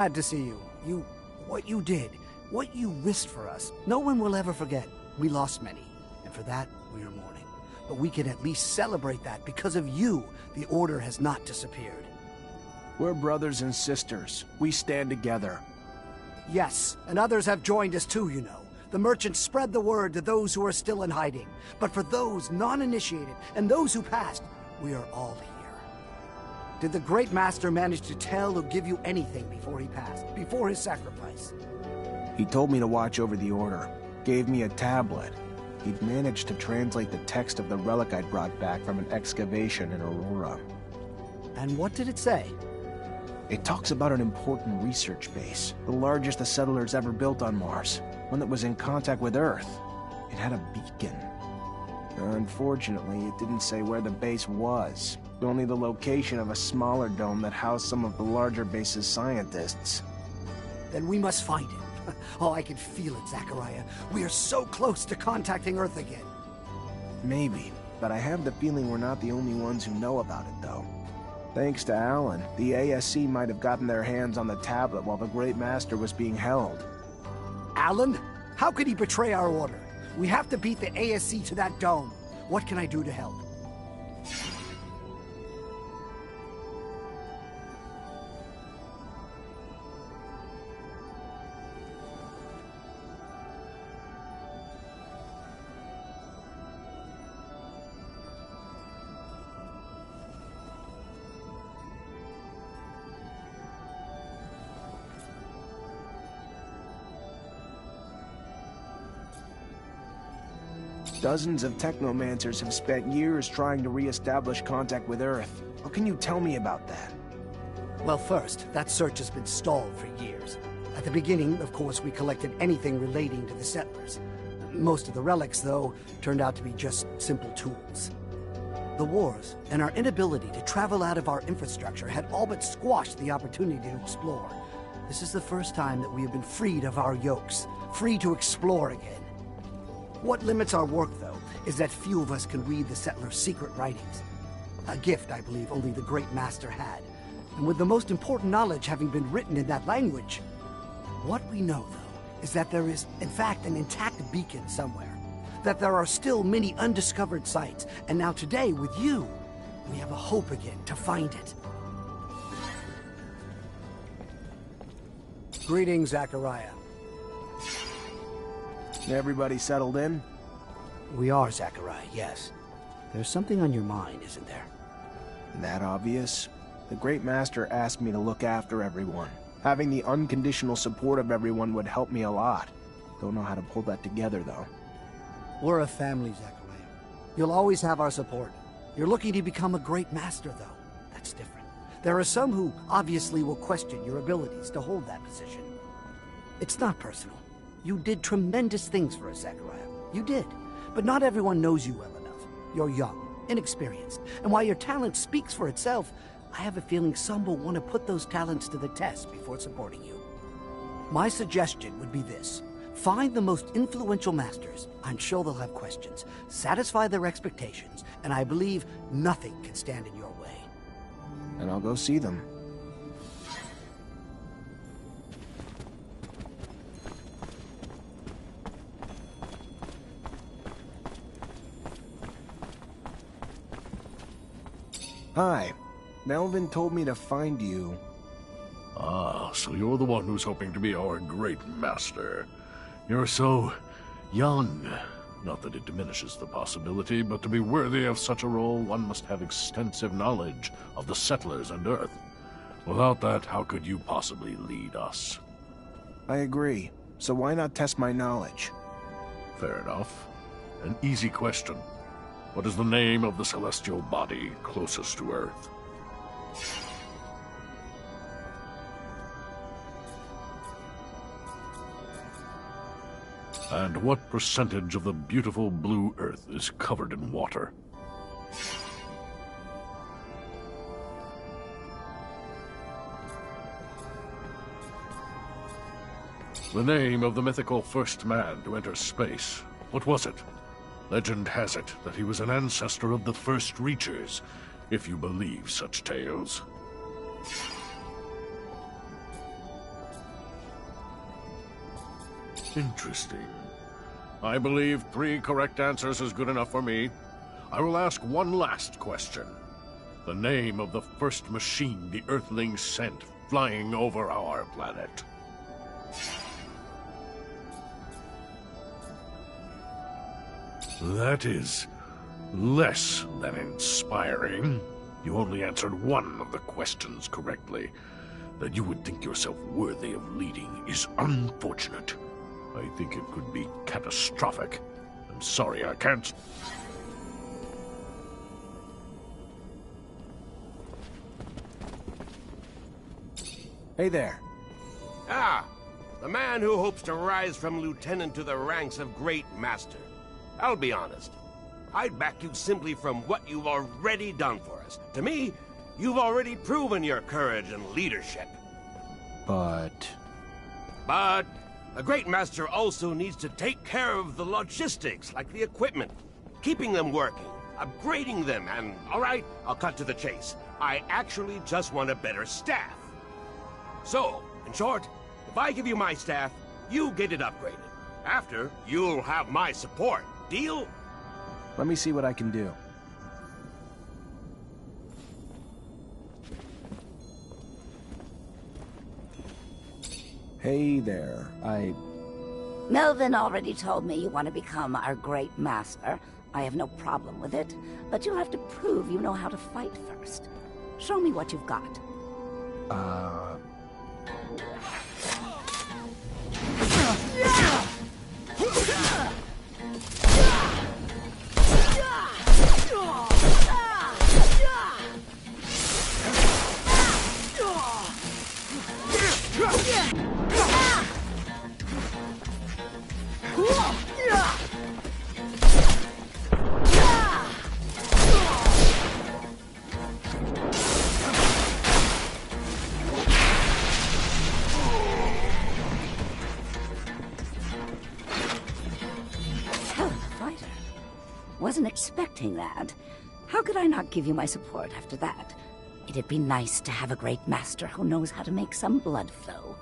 Glad to see you. What you did, what you risked for us, no one will ever forget. We lost many, and for that, we are mourning. But we can at least celebrate that because of you, the Order has not disappeared. We're brothers and sisters. We stand together. Yes, and others have joined us too, you know. The merchants spread the word to those who are still in hiding. But for those non-initiated and those who passed, we are all here. Did the Great Master manage to tell or give you anything before he passed, before his sacrifice? He told me to watch over the Order, gave me a tablet. He'd managed to translate the text of the relic I'd brought back from an excavation in Aurora. And what did it say? It talks about an important research base, the largest the settlers ever built on Mars, one that was in contact with Earth. It had a beacon. Unfortunately, it didn't say where the base was, only the location of a smaller dome that housed some of the larger base's scientists. Then we must find it. Oh, I can feel it, Zachariah. We are so close to contacting Earth again. Maybe, but I have the feeling we're not the only ones who know about it, though. Thanks to Alan, the ASC might have gotten their hands on the tablet while the Great Master was being held. Alan? How could he betray our order? We have to beat the ASC to that dome. What can I do to help? Dozens of Technomancers have spent years trying to re-establish contact with Earth. What can you tell me about that? Well, first, that search has been stalled for years. At the beginning, of course, we collected anything relating to the settlers. Most of the relics, though, turned out to be just simple tools. The wars and our inability to travel out of our infrastructure had all but squashed the opportunity to explore. This is the first time that we have been freed of our yokes, free to explore again. What limits our work, though, is that few of us can read the settlers' secret writings. A gift, I believe, only the Great Master had. And with the most important knowledge having been written in that language. What we know, though, is that there is, in fact, an intact beacon somewhere. That there are still many undiscovered sites. And now today, with you, we have a hope again to find it. Greetings, Zachariah. Everybody settled in? We are, Zachariah, yes. There's something on your mind, isn't there? That obvious? The Great Master asked me to look after everyone. Having the unconditional support of everyone would help me a lot. Don't know how to pull that together, though. We're a family, Zachariah. You'll always have our support. You're looking to become a Great Master, though. That's different. There are some who obviously will question your abilities to hold that position. It's not personal. You did tremendous things for us, Zachariah. You did. But not everyone knows you well enough. You're young, inexperienced, and while your talent speaks for itself, I have a feeling some will want to put those talents to the test before supporting you. My suggestion would be this. Find the most influential masters. I'm sure they'll have questions. Satisfy their expectations, and I believe nothing can stand in your way. And I'll go see them. Hi. Melvin told me to find you. Ah, so you're the one who's hoping to be our great master. You're so young. Not that it diminishes the possibility, but to be worthy of such a role, one must have extensive knowledge of the settlers and Earth. Without that, how could you possibly lead us? I agree. So why not test my knowledge? Fair enough. An easy question. What is the name of the celestial body closest to Earth? And what percentage of the beautiful blue Earth is covered in water? The name of the mythical first man to enter space. What was it? Legend has it that he was an ancestor of the first Reachers, if you believe such tales. Interesting. I believe 3 correct answers is good enough for me. I will ask one last question. The name of the first machine the Earthlings sent flying over our planet. That is less than inspiring. You only answered one of the questions correctly. That you would think yourself worthy of leading is unfortunate. I think it could be catastrophic. I'm sorry I can't... Hey there. Ah, the man who hopes to rise from lieutenant to the ranks of great master. I'll be honest. I'd back you simply from what you've already done for us. To me, you've already proven your courage and leadership. But a great master also needs to take care of the logistics, like the equipment, keeping them working, upgrading them, and, all right, I'll cut to the chase. I actually just want a better staff. So, in short, if I give you my staff, you get it upgraded. After, you'll have my support. Deal? let me see what I can do. Hey there, Melvin already told me you want to become our great master. I have no problem with it, but you'll have to prove you know how to fight first. Show me what you've got. Wasn't expecting that. How could I not give you my support after that? It'd be nice to have a great master who knows how to make some blood flow.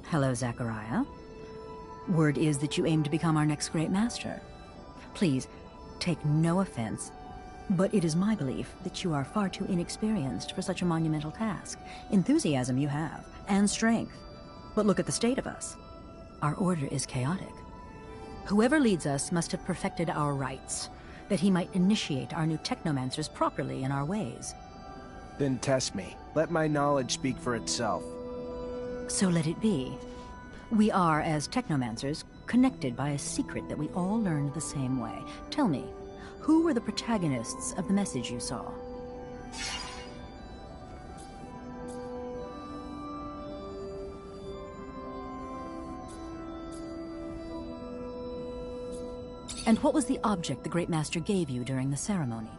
Hello, Zachariah. Word is that you aim to become our next great master. Please, take no offense, but it is my belief that you are far too inexperienced for such a monumental task. Enthusiasm you have, and strength. But look at the state of us. Our order is chaotic. Whoever leads us must have perfected our rites, that he might initiate our new Technomancers properly in our ways. Then test me. Let my knowledge speak for itself. So let it be. We are, as Technomancers, connected by a secret that we all learned the same way. Tell me, who were the protagonists of the message you saw? And what was the object the Great Master gave you during the ceremony?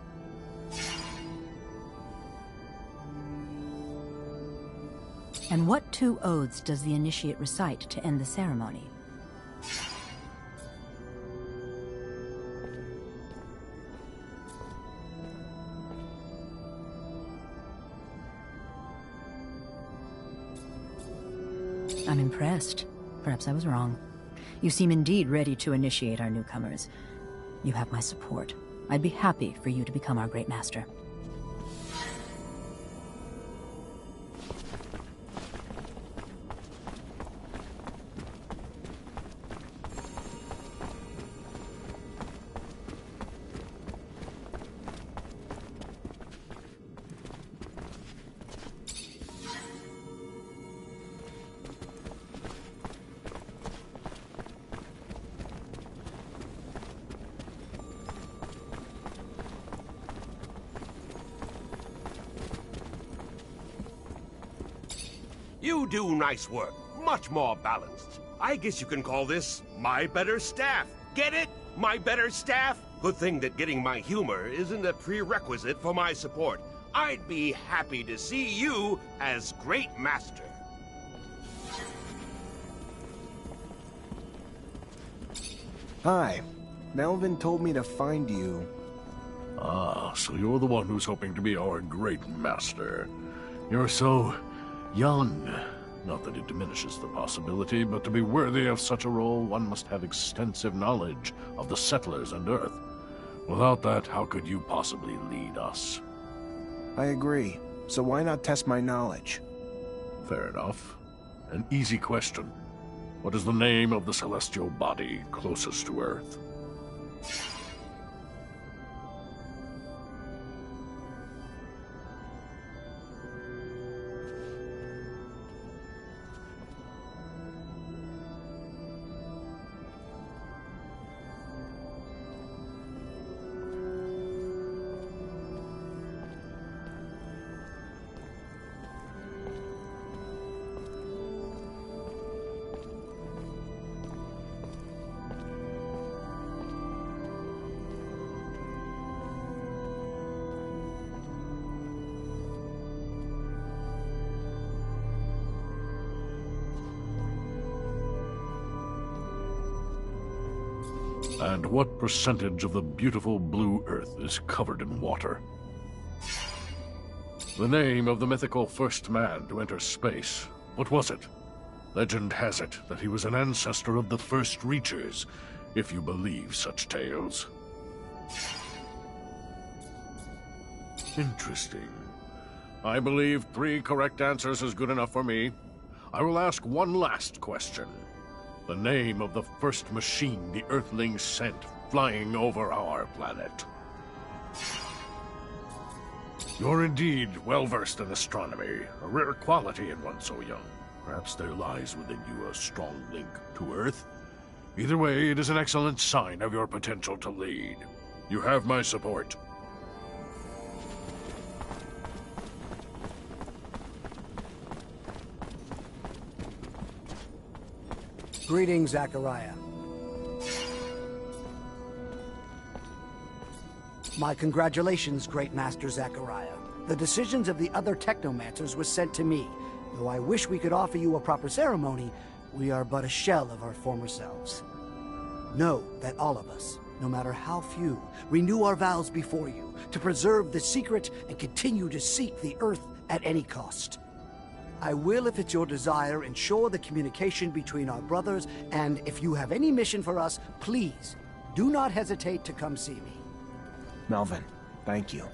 And what two oaths does the initiate recite to end the ceremony? I'm impressed. Perhaps I was wrong. You seem indeed ready to initiate our newcomers. You have my support. I'd be happy for you to become our Great Master. You do nice work. Much more balanced. I guess you can call this my better staff. Get it? My better staff? Good thing that getting my humor isn't a prerequisite for my support. I'd be happy to see you as Great Master. Hi. Melvin told me to find you. Ah, so you're the one who's hoping to be our great master. You're so young. Not that it diminishes the possibility, but to be worthy of such a role, one must have extensive knowledge of the settlers and Earth. Without that, how could you possibly lead us? I agree. So why not test my knowledge? Fair enough. An easy question. What is the name of the celestial body closest to Earth? And what percentage of the beautiful blue Earth is covered in water? The name of the mythical first man to enter space, what was it? Legend has it that he was an ancestor of the first Reachers, if you believe such tales. Interesting. I believe 3 correct answers is good enough for me. I will ask one last question. The name of the first machine the Earthlings sent flying over our planet. You're indeed well-versed in astronomy, a rare quality in one so young. Perhaps there lies within you a strong link to Earth. Either way, it is an excellent sign of your potential to lead. You have my support. Greetings, Zachariah. My congratulations, Great Master Zachariah. The decisions of the other Technomancers were sent to me. Though I wish we could offer you a proper ceremony, we are but a shell of our former selves. Know that all of us, no matter how few, renew our vows before you to preserve the secret and continue to seek the Earth at any cost. I will, if it's your desire, ensure the communication between our brothers, and if you have any mission for us, please, do not hesitate to come see me. Melvin, thank you.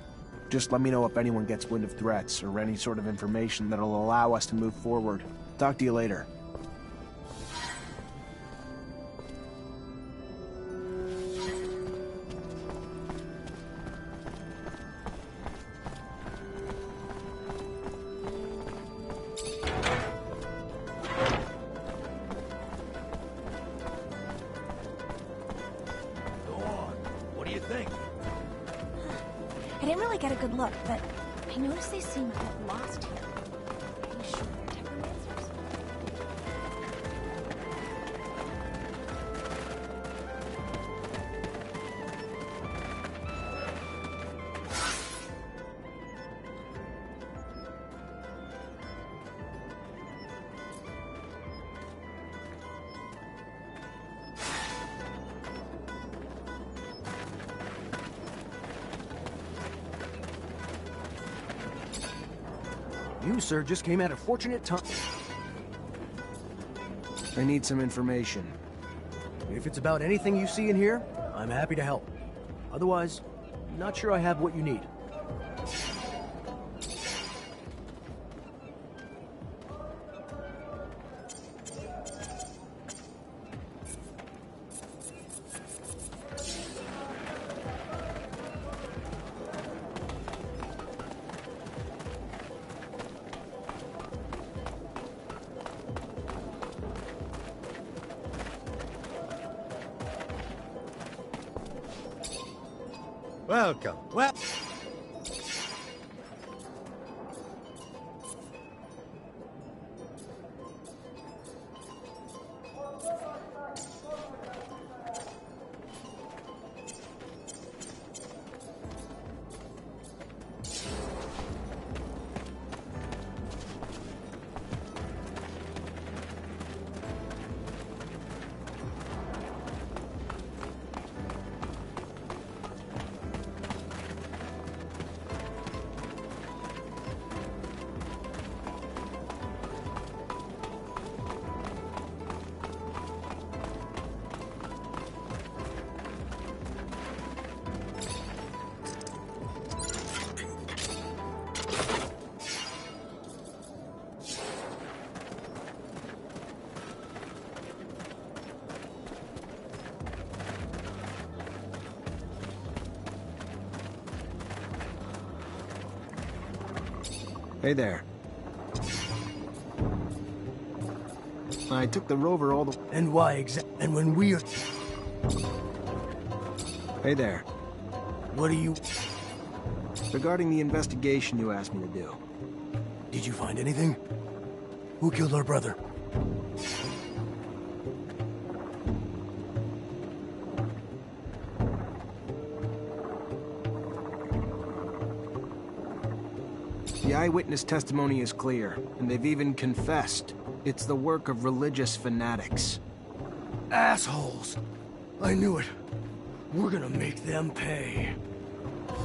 Just let me know if anyone gets wind of threats or any sort of information that'll allow us to move forward. Talk to you later. really get a good look, but I notice they seem a bit lost here. Are you sure they're Technomancers? You, sir, just came at a fortunate time. I need some information. If it's about anything you see in here, I'm happy to help. Otherwise, not sure I have what you need. Welcome. Well... Hey there. I took the rover all the... And why and when we are... Hey there. What are you... Regarding the investigation you asked me to do. Did you find anything? Who killed our brother? The eyewitness testimony is clear, and they've even confessed. It's the work of religious fanatics. Assholes! I knew it. We're gonna make them pay.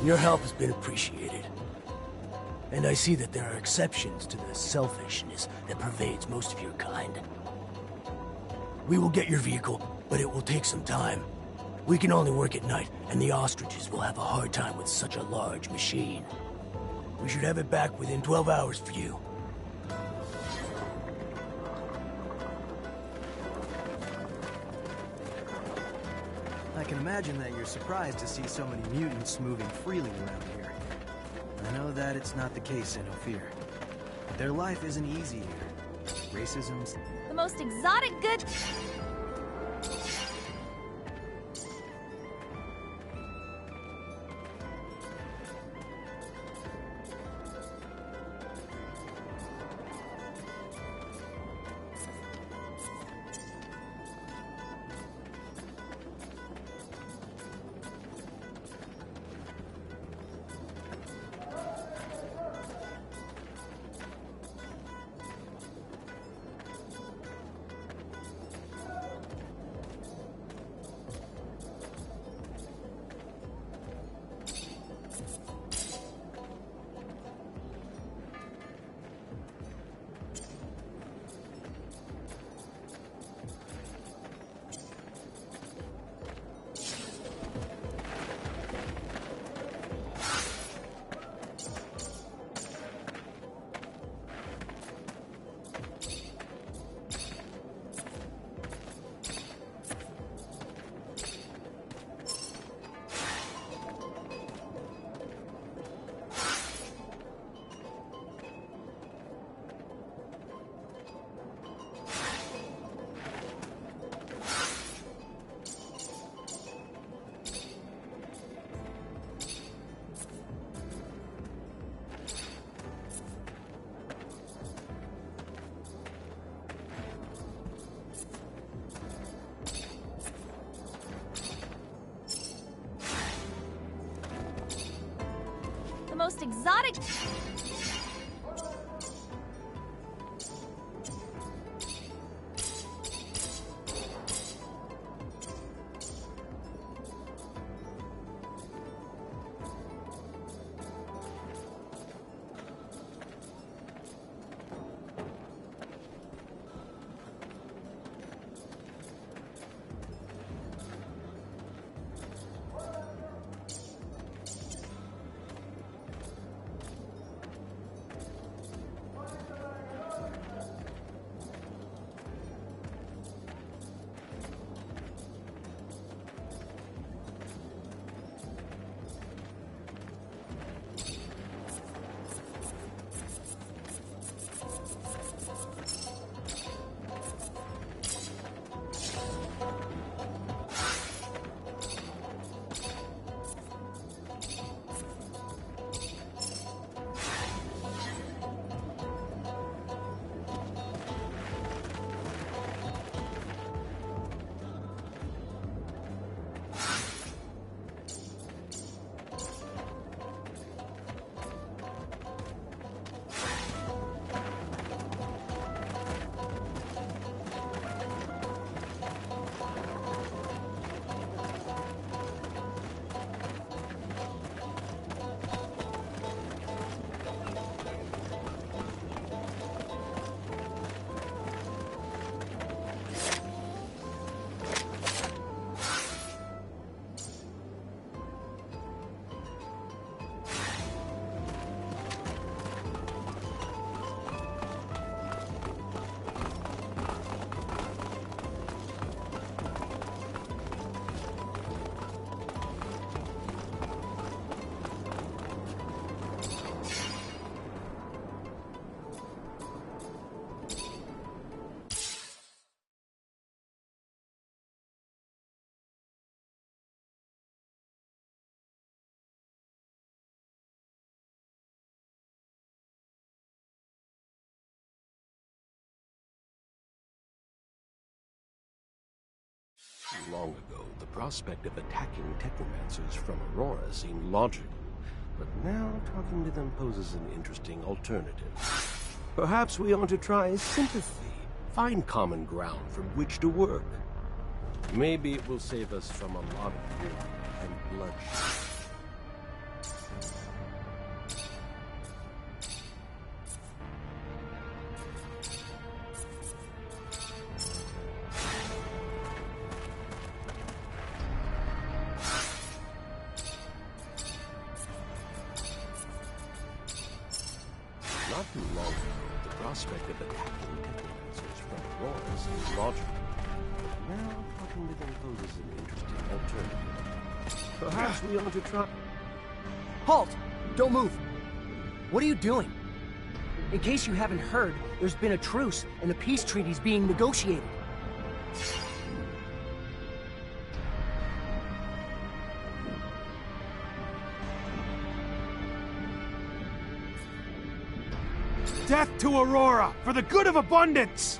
Your help has been appreciated. And I see that there are exceptions to the selfishness that pervades most of your kind. We will get your vehicle, but it will take some time. We can only work at night, and the ostriches will have a hard time with such a large machine. We should have it back within 12 hours for you. I can imagine that you're surprised to see so many mutants moving freely around here. I know that it's not the case in Ophir. Their life isn't easy here. Racism's... The most exotic good... most exotic... Long ago, the prospect of attacking Technomancers from Aurora seemed logical, but now talking to them poses an interesting alternative. Perhaps we ought to try sympathy, find common ground from which to work. Maybe it will save us from a lot of war and bloodshed. Not too long ago, the prospect of attacking Technomancers from Aurora seemed logical, but now talking to them poses an interesting alternative. Perhaps we ought to try... Halt! Don't move! What are you doing? In case you haven't heard, there's been a truce and a peace treaty's being negotiated. Death to Aurora, for the good of abundance!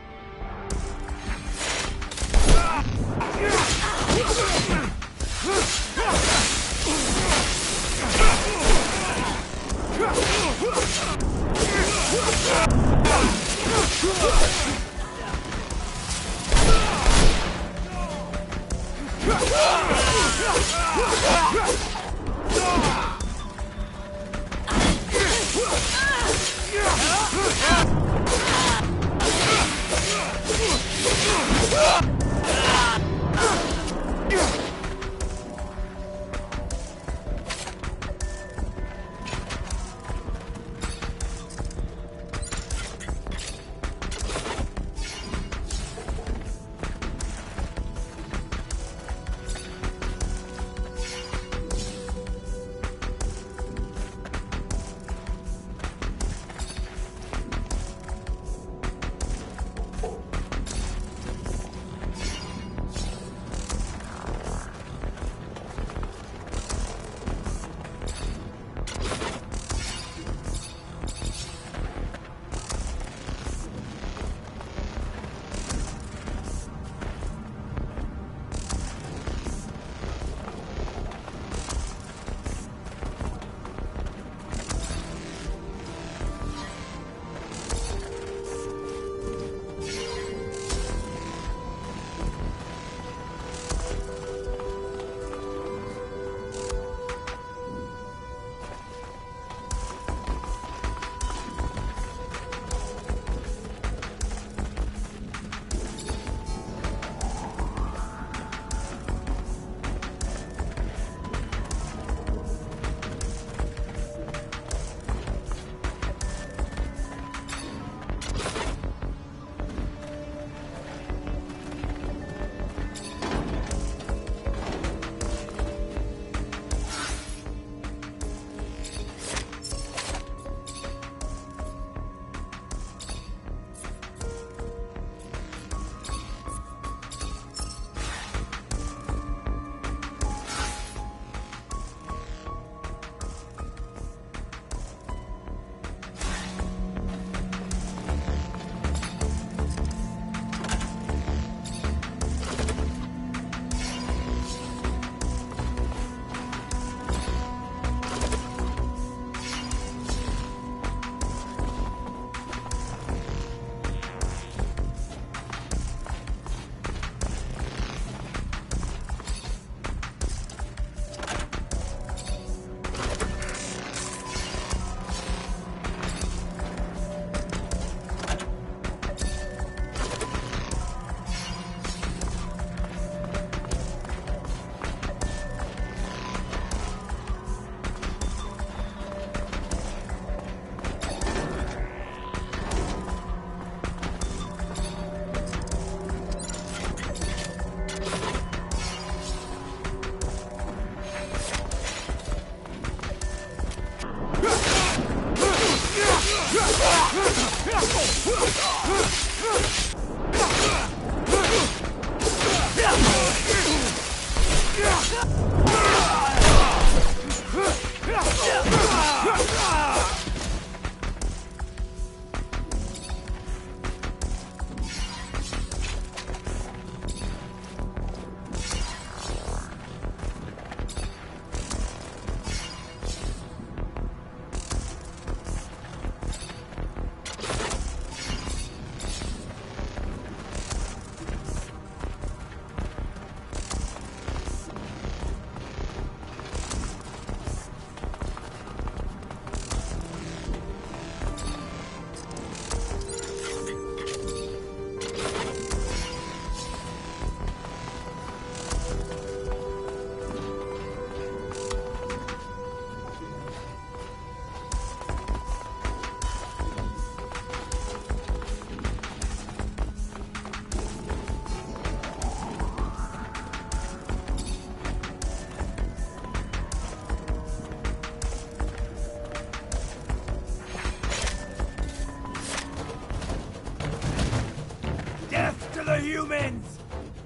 the humans!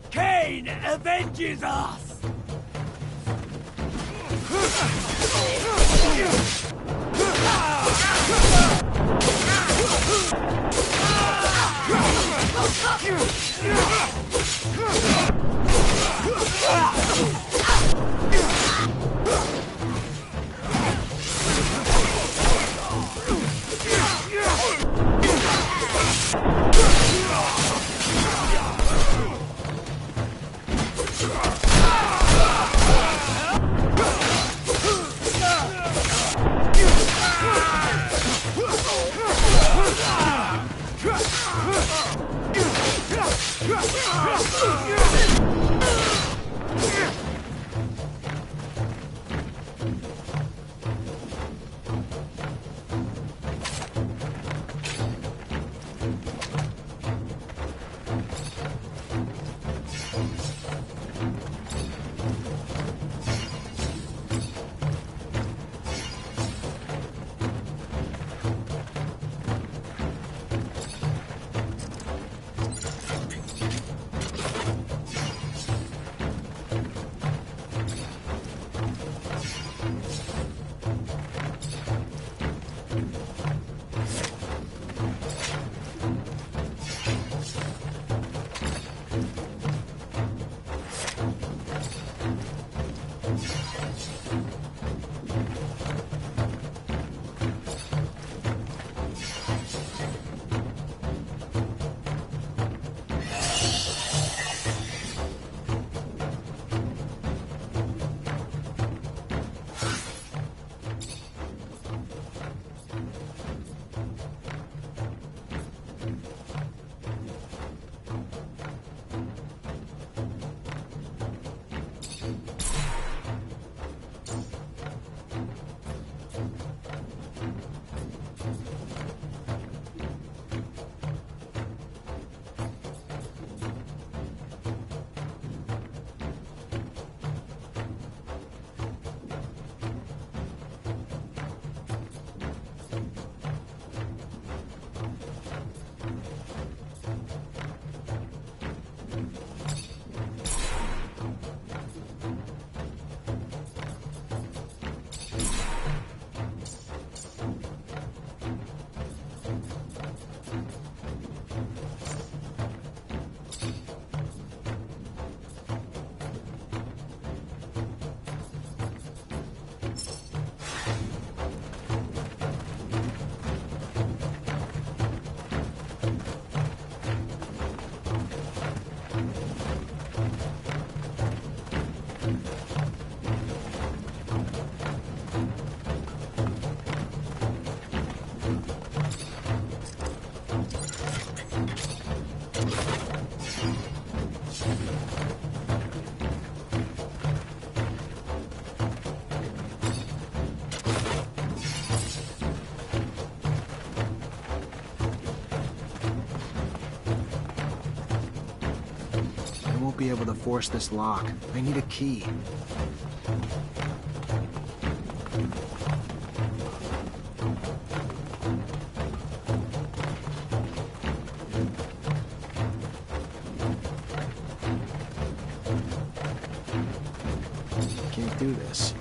Cain avenges us! Be able to force this lock. I need a key. Can't do this.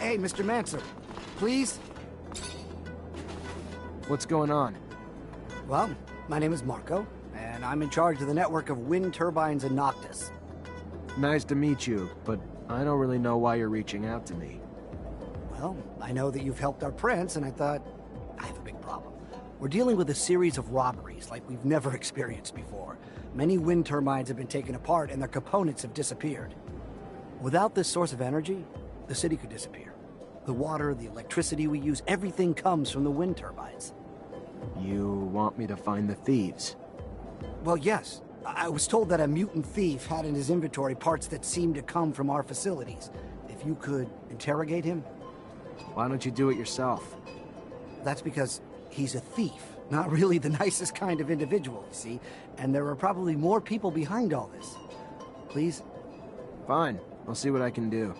Hey, Mr. Mancer, please? What's going on? Well, my name is Marco, and I'm in charge of the network of wind turbines in Noctis. Nice to meet you, but I don't really know why you're reaching out to me. Well, I know that you've helped our prince, and I thought, I have a big problem. We're dealing with a series of robberies like we've never experienced before. Many wind turbines have been taken apart, and their components have disappeared. Without this source of energy, the city could disappear. The water, the electricity we use, everything comes from the wind turbines. You want me to find the thieves? Well, yes. I was told that a mutant thief had in his inventory parts that seemed to come from our facilities. If you could interrogate him? Why don't you do it yourself? That's because he's a thief. Not really the nicest kind of individual, you see. And there are probably more people behind all this. Please? Fine. I'll see what I can do.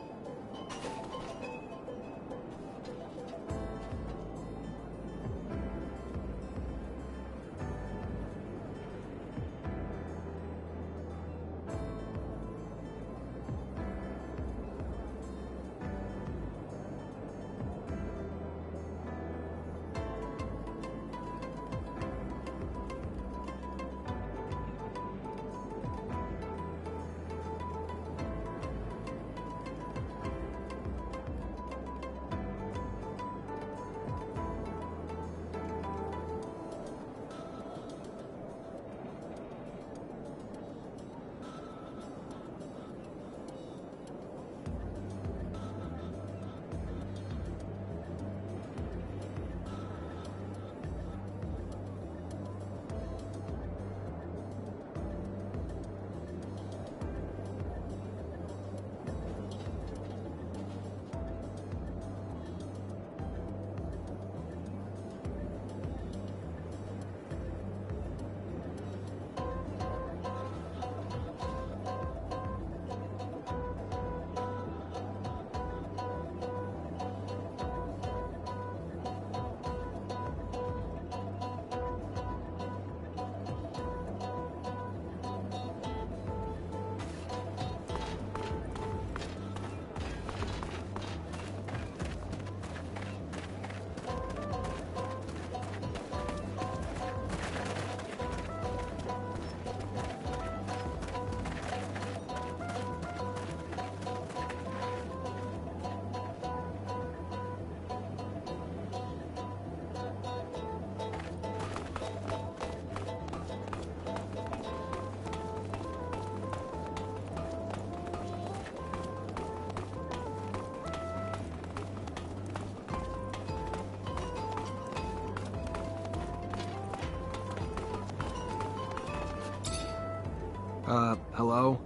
Hello?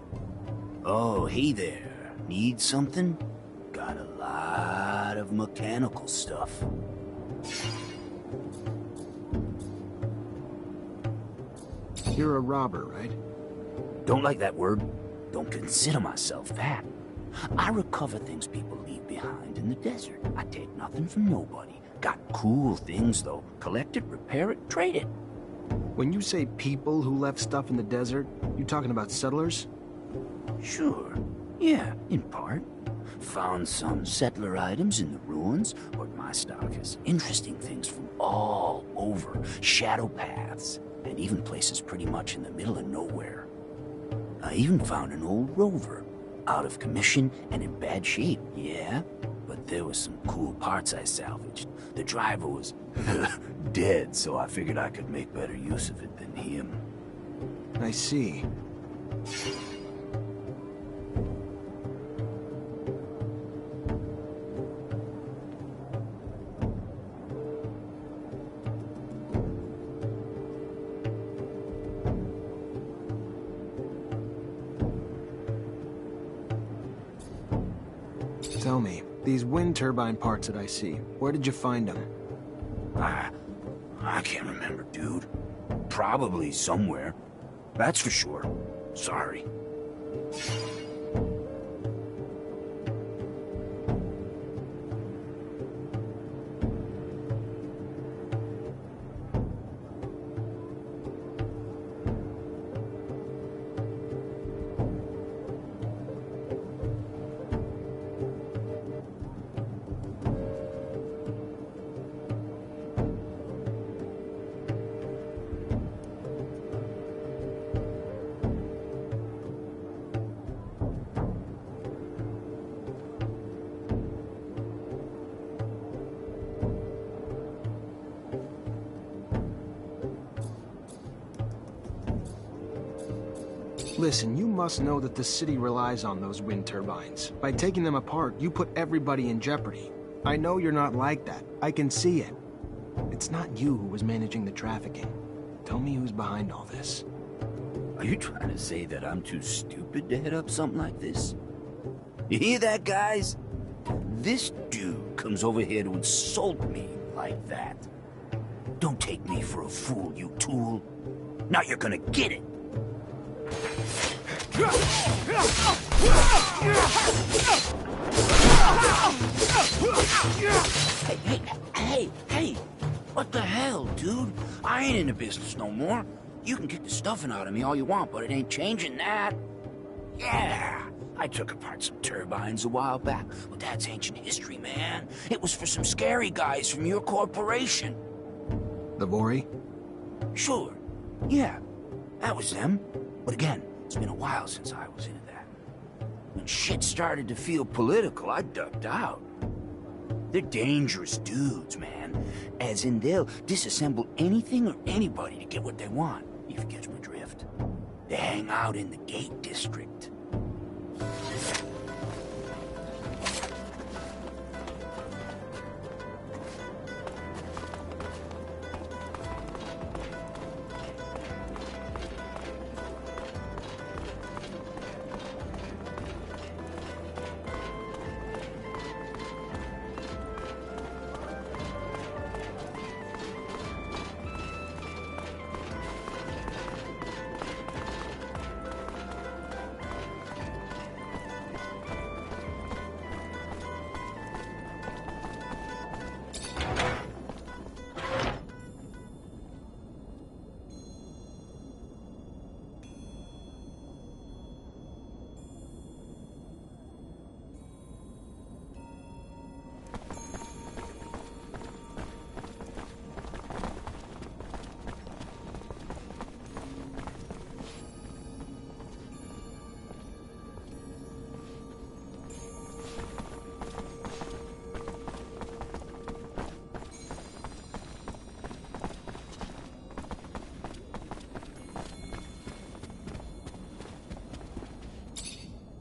Oh, hey there. Need something? Got a lot of mechanical stuff. You're a robber, right? Don't like that word. Don't consider myself that. I recover things people leave behind in the desert. I take nothing from nobody. Got cool things, though. Collect it, repair it, trade it. When you say people who left stuff in the desert, you talking about settlers? Sure. Yeah, in part. Found some settler items in the ruins, but my stock has interesting things from all over. Shadow paths, and even places pretty much in the middle of nowhere. I even found an old rover, out of commission and in bad shape, yeah? But there was some cool parts I salvaged. The driver was dead, so I figured I could make better use of it than him. I see. Tell me, these wind turbine parts that I see, where did you find them? I can't remember, dude. Probably somewhere. That's for sure. Sorry. Listen, you must know that the city relies on those wind turbines. By taking them apart, you put everybody in jeopardy. I know you're not like that. I can see it. It's not you who was managing the trafficking. Tell me who's behind all this. Are you trying to say that I'm too stupid to head up something like this? You hear that, guys? This dude comes over here to insult me like that. Don't take me for a fool, you tool. Now you're gonna get it. Hey! What the hell, dude? I ain't in the business no more. You can kick the stuffing out of me all you want, but it ain't changing that. Yeah, I took apart some turbines a while back, but that's ancient history, man. It was for some scary guys from your corporation. The Vori? Sure. Yeah, that was them. But again, it's been a while since I was into that. When shit started to feel political, I ducked out. They're dangerous dudes, man. As in, they'll disassemble anything or anybody to get what they want, if you catch my drift. They hang out in the Gate District.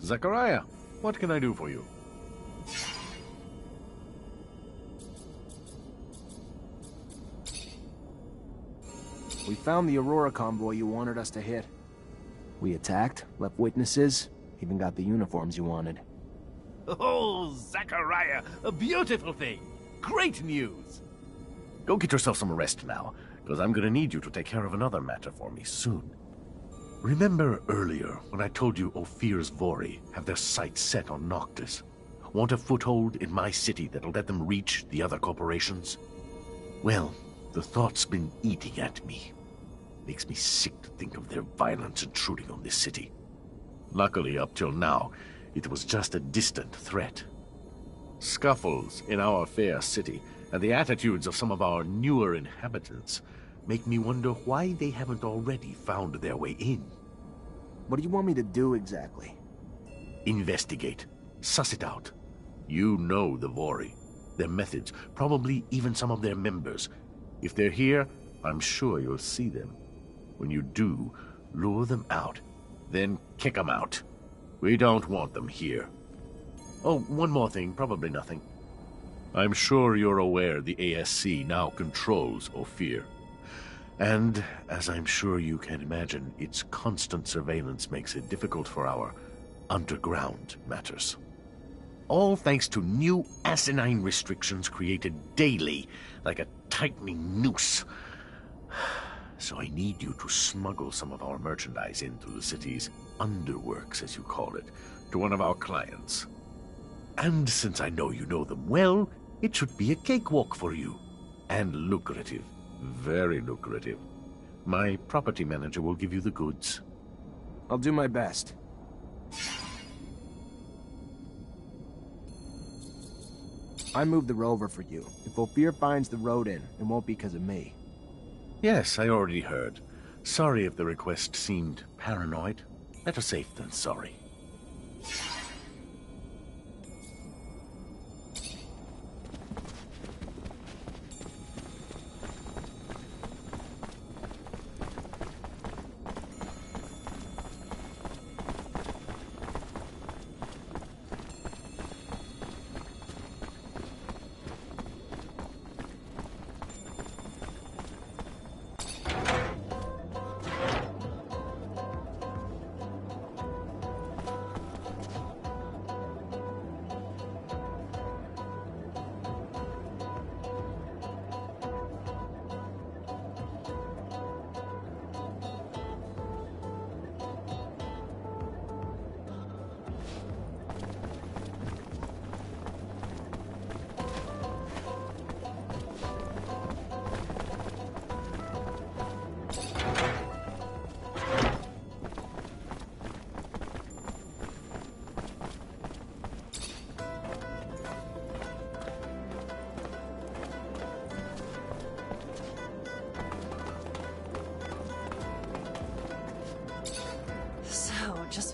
Zachariah, what can I do for you? We found the Aurora convoy you wanted us to hit. We attacked, left witnesses, even got the uniforms you wanted. Oh, Zachariah, a beautiful thing. Great news. Go get yourself some rest now, because I'm gonna need you to take care of another matter for me soon. Remember earlier when I told you Ophir's Vori have their sights set on Noctis? Want a foothold in my city that'll let them reach the other corporations? Well, the thought's been eating at me. Makes me sick to think of their violence intruding on this city. Luckily, up till now, it was just a distant threat. Scuffles in our fair city and the attitudes of some of our newer inhabitants make me wonder why they haven't already found their way in. What do you want me to do exactly? Investigate. Suss it out. You know the Vori, their methods, probably even some of their members. If they're here, I'm sure you'll see them. When you do, lure them out, then kick them out. We don't want them here. Oh, one more thing, probably nothing. I'm sure you're aware the ASC now controls Ophir. And, as I'm sure you can imagine, its constant surveillance makes it difficult for our underground matters. All thanks to new asinine restrictions created daily, like a tightening noose. So I need you to smuggle some of our merchandise into the city's underworks, as you call it, to one of our clients. And since I know you know them well, it should be a cakewalk for you. And lucrative. Very lucrative. My property manager will give you the goods. I'll do my best. I moved the rover for you. If Ophir finds the road in, it won't be because of me. Yes, I already heard. Sorry if the request seemed paranoid. Better safe than sorry.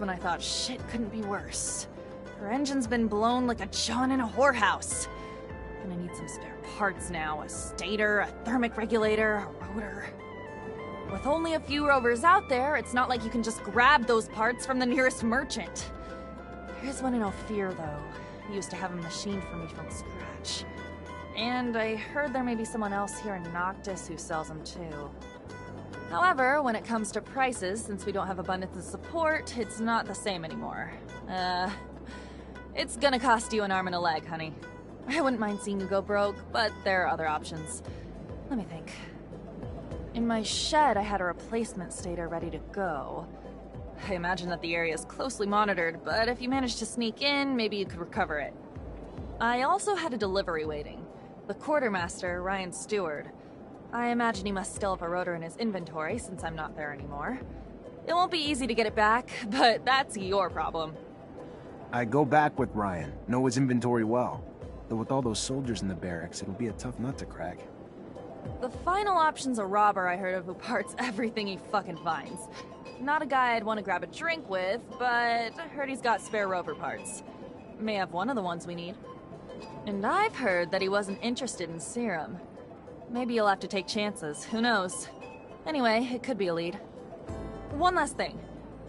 when I thought shit couldn't be worse. Her engine's been blown like a John in a whorehouse. Gonna need some spare parts now. A stator, a thermic regulator, a rotor. With only a few rovers out there, it's not like you can just grab those parts from the nearest merchant. There is one in Ophir, though. He used to have a machine for me from scratch. And I heard there may be someone else here in Noctis who sells them too. However, when it comes to prices, since we don't have abundance of support, it's not the same anymore. It's gonna cost you an arm and a leg, honey. I wouldn't mind seeing you go broke, but there are other options. Let me think. In my shed, I had a replacement stator ready to go. I imagine that the area is closely monitored, but if you manage to sneak in, maybe you could recover it. I also had a delivery waiting. The quartermaster, Ryan Stewart. I imagine he must still have a rotor in his inventory since I'm not there anymore. It won't be easy to get it back, but that's your problem. I go back with Ryan. Know his inventory well. Though with all those soldiers in the barracks, it'll be a tough nut to crack. The final option's a robber I heard of who parts everything he fucking finds. Not a guy I'd want to grab a drink with, but I heard he's got spare rover parts. May have one of the ones we need. And I've heard that he wasn't interested in serum. Maybe you'll have to take chances, who knows? Anyway, it could be a lead. One last thing.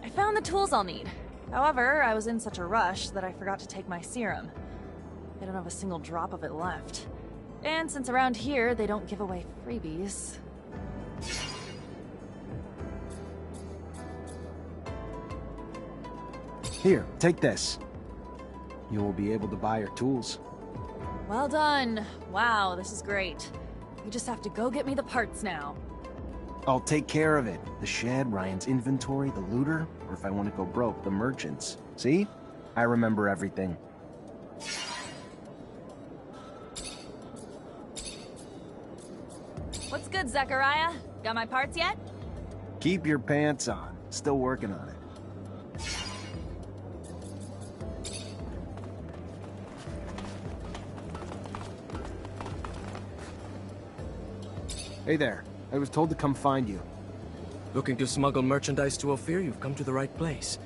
I found the tools I'll need. However, I was in such a rush that I forgot to take my serum. I don't have a single drop of it left. And since around here, they don't give away freebies... Here, take this. You will be able to buy your tools. Well done. Wow, this is great. You just have to go get me the parts now. I'll take care of it. The shed, Ryan's inventory, the looter, or if I want to go broke, the merchants. See? I remember everything. What's good, Zachariah? Got my parts yet? Keep your pants on. Still working on it. Hey there. I was told to come find you. Looking to smuggle merchandise to Ophir? You've come to the right place.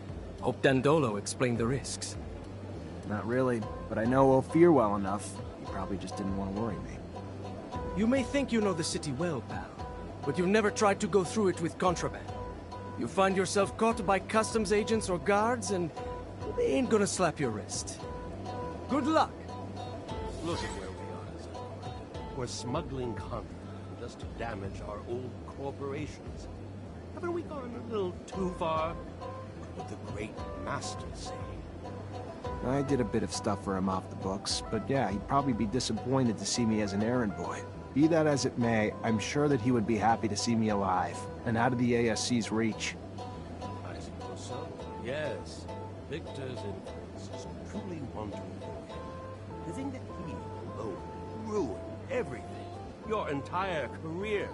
Hope Dandolo explained the risks. Not really, but I know Ophir well enough. He probably just didn't want to worry me. You may think you know the city well, pal, but you've never tried to go through it with contraband. You find yourself caught by customs agents or guards, and they ain't gonna slap your wrist. Good luck! Look at where we are, Zachariah. We're smuggling contraband just to damage our old corporations. Haven't we gone a little too far? What would the great master say? I did a bit of stuff for him off the books, but yeah, he'd probably be disappointed to see me as an errand boy. Be that as it may, I'm sure that he would be happy to see me alive, and out of the ASC's reach. I suppose so. Yes. Victor's influence is truly wonderful. To think that he alone ruined everything. Your entire career.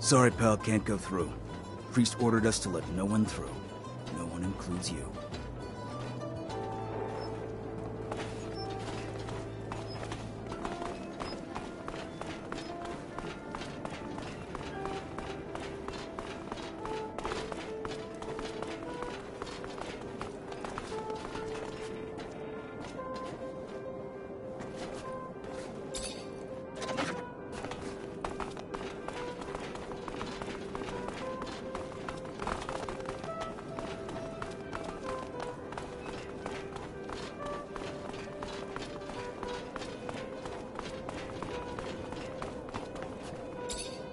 Sorry, pal, can't go through. Priest ordered us to let no one through. No one includes you.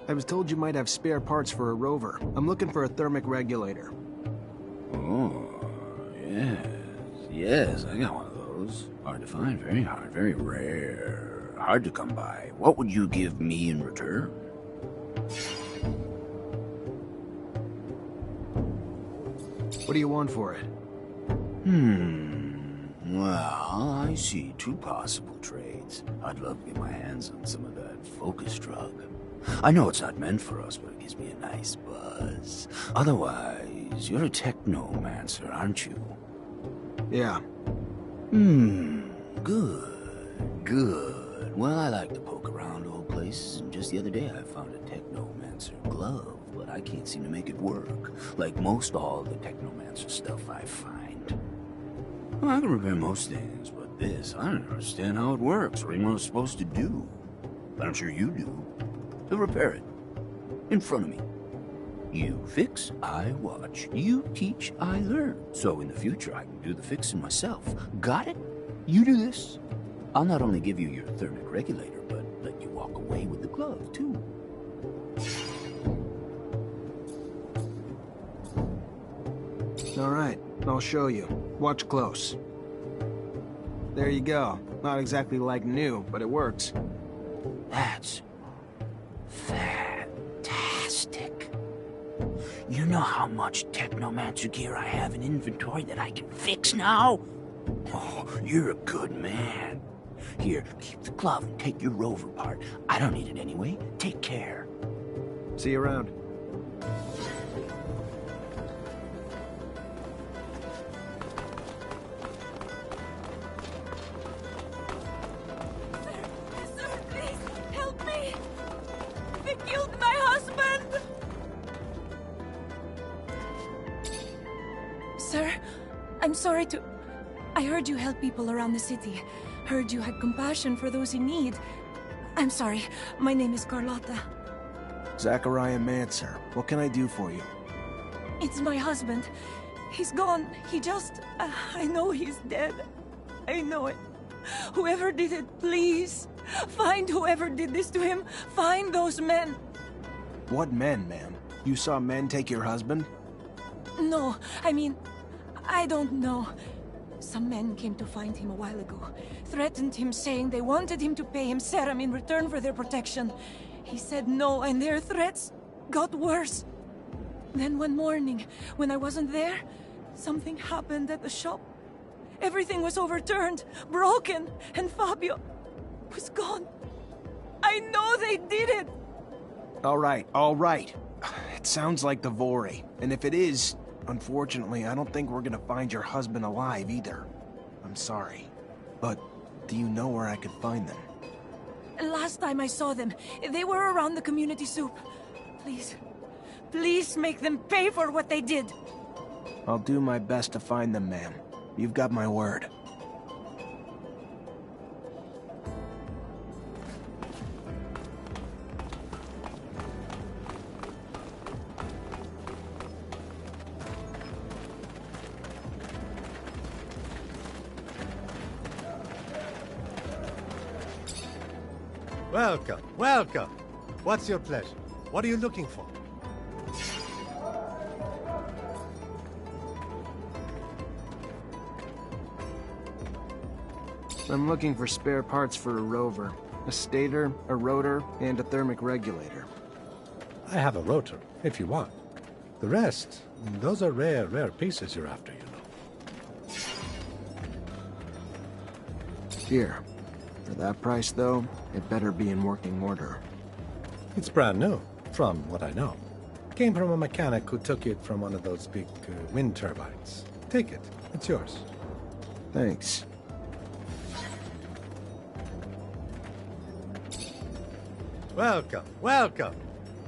I was told you might have spare parts for a rover. I'm looking for a thermic regulator. Oh, yes. Yes, I got one of those. Hard to find, very hard, very rare. Hard to come by. What would you give me in return? What do you want for it? Well, I see two possible trades. I'd love to get my hands on some of that focus drug. I know it's not meant for us, but it gives me a nice buzz. Otherwise, you're a Technomancer, aren't you? Yeah. Good. Well, I like to poke around old places, and just the other day I found a Technomancer glove, but I can't seem to make it work, like most all the Technomancer stuff I find. Well, I can repair most things, but this, I don't understand how it works, or even what it's supposed to do. But I'm sure you do. So repair it. In front of me. You fix, I watch. You teach, I learn. So in the future, I can do the fixing myself. Got it? You do this. I'll not only give you your thermic regulator, but let you walk away with the glove, too. All right, I'll show you. Watch close. There you go. Not exactly like new, but it works. That's fantastic. You know how much Technomancer gear I have in inventory that I can fix now? Oh, you're a good man. Here, keep the glove and take your rover part. I don't need it anyway. Take care. See you around. Sir, please, help me! They killed my husband! Sir, I'm sorry to... I heard you help people around the city. Heard you had compassion for those in need. I'm sorry. My name is Carlotta. Zachariah Mancer. What can I do for you? It's my husband. He's gone. He just... I know he's dead. I know it. Whoever did it, please. Find whoever did this to him. Find those men. What men, ma'am? You saw men take your husband? No, I mean, I don't know. Some men came to find him a while ago. Threatened him, saying they wanted him to pay him serum in return for their protection. He said no, and their threats got worse. Then one morning, when I wasn't there, something happened at the shop. Everything was overturned, broken, and Fabio was gone. I know they did it! All right. It sounds like the Vori. And if it is, unfortunately, I don't think we're gonna find your husband alive either. I'm sorry. But do you know where I could find them? Last time I saw them, they were around the community soup. Please make them pay for what they did. I'll do my best to find them, ma'am. You've got my word. Welcome. What's your pleasure? What are you looking for? I'm looking for spare parts for a rover. A stator, a rotor, and a thermic regulator. I have a rotor, if you want. The rest, those are rare pieces you're after, you know. Here. For that price, though, it better be in working order. It's brand new, from what I know. Came from a mechanic who took it from one of those big wind turbines. Take it. It's yours. Thanks. Welcome.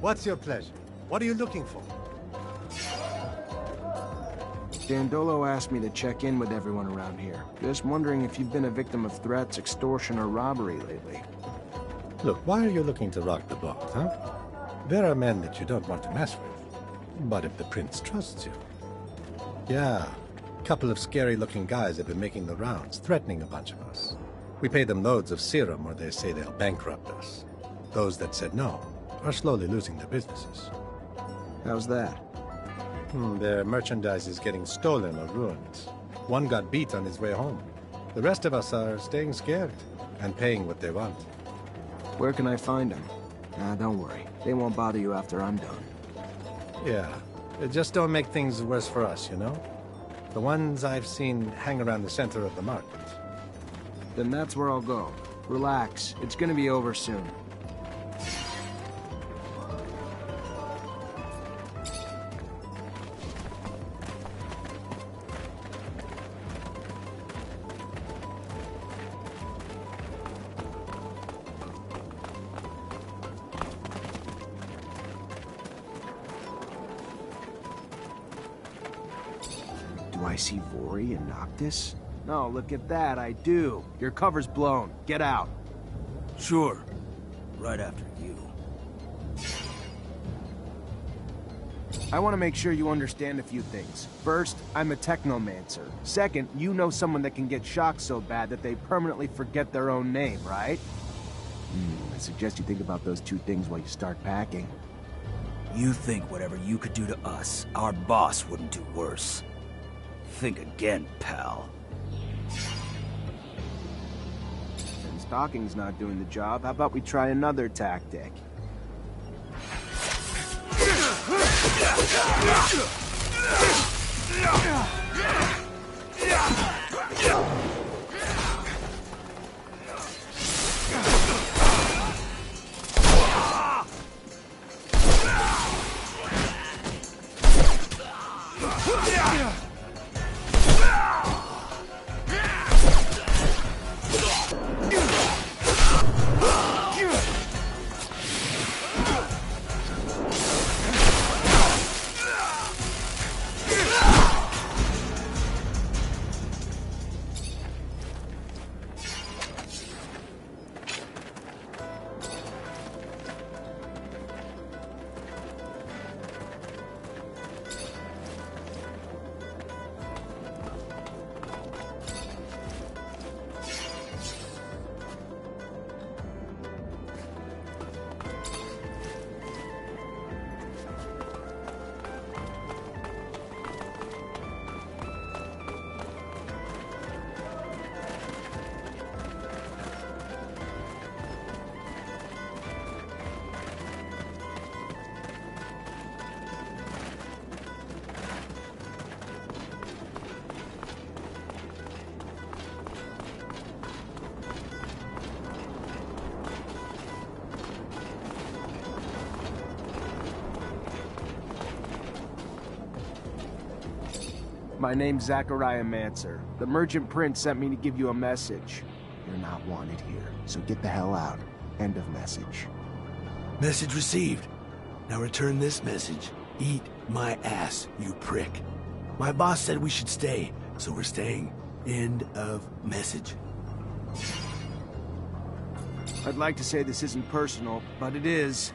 What's your pleasure? What are you looking for? Dandolo asked me to check in with everyone around here. Just wondering if you've been a victim of threats, extortion, or robbery lately. Look, why are you looking to rock the boat, huh? There are men that you don't want to mess with. But if the prince trusts you... Yeah, a couple of scary-looking guys have been making the rounds, threatening a bunch of us. We pay them loads of serum or they say they'll bankrupt us. Those that said no are slowly losing their businesses. How's that? Their merchandise is getting stolen or ruined. One got beat on his way home. The rest of us are staying scared and paying what they want. Where can I find them? Don't worry. They won't bother you after I'm done. Yeah, just don't make things worse for us, you know? The ones I've seen hang around the center of the market. Then that's where I'll go. Relax. It's gonna be over soon. Do I see Vori and Noctis? No, look at that, I do. Your cover's blown. Get out. Sure. Right after you. I want to make sure you understand a few things. First, I'm a Technomancer. Second, you know someone that can get shocked so bad that they permanently forget their own name, right? I suggest you think about those two things while you start packing. You think whatever you could do to us, our boss wouldn't do worse. Think again, pal. Since talking's not doing the job, how about we try another tactic? My name's Zachariah Mancer. The Merchant Prince sent me to give you a message. You're not wanted here, so get the hell out. End of message. Message received. Now return this message. Eat my ass, you prick. My boss said we should stay, so we're staying. End of message. I'd like to say this isn't personal, but it is.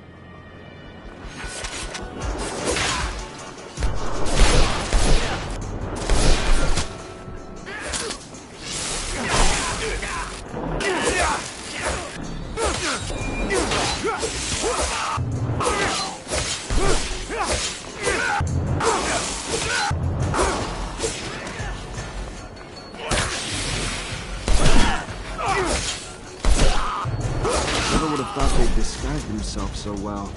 Never would have thought they'd disguised themselves so well.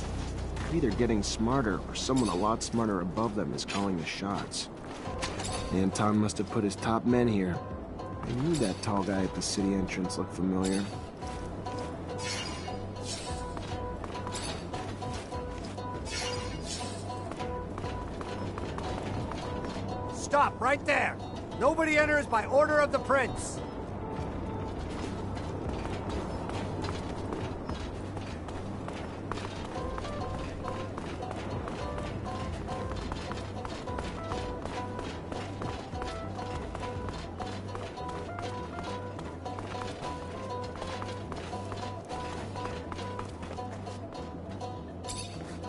Either getting smarter, or someone a lot smarter above them is calling the shots. Anton must have put his top men here. I knew that tall guy at the city entrance looked familiar. Stop right there! Nobody enters by order of the prince!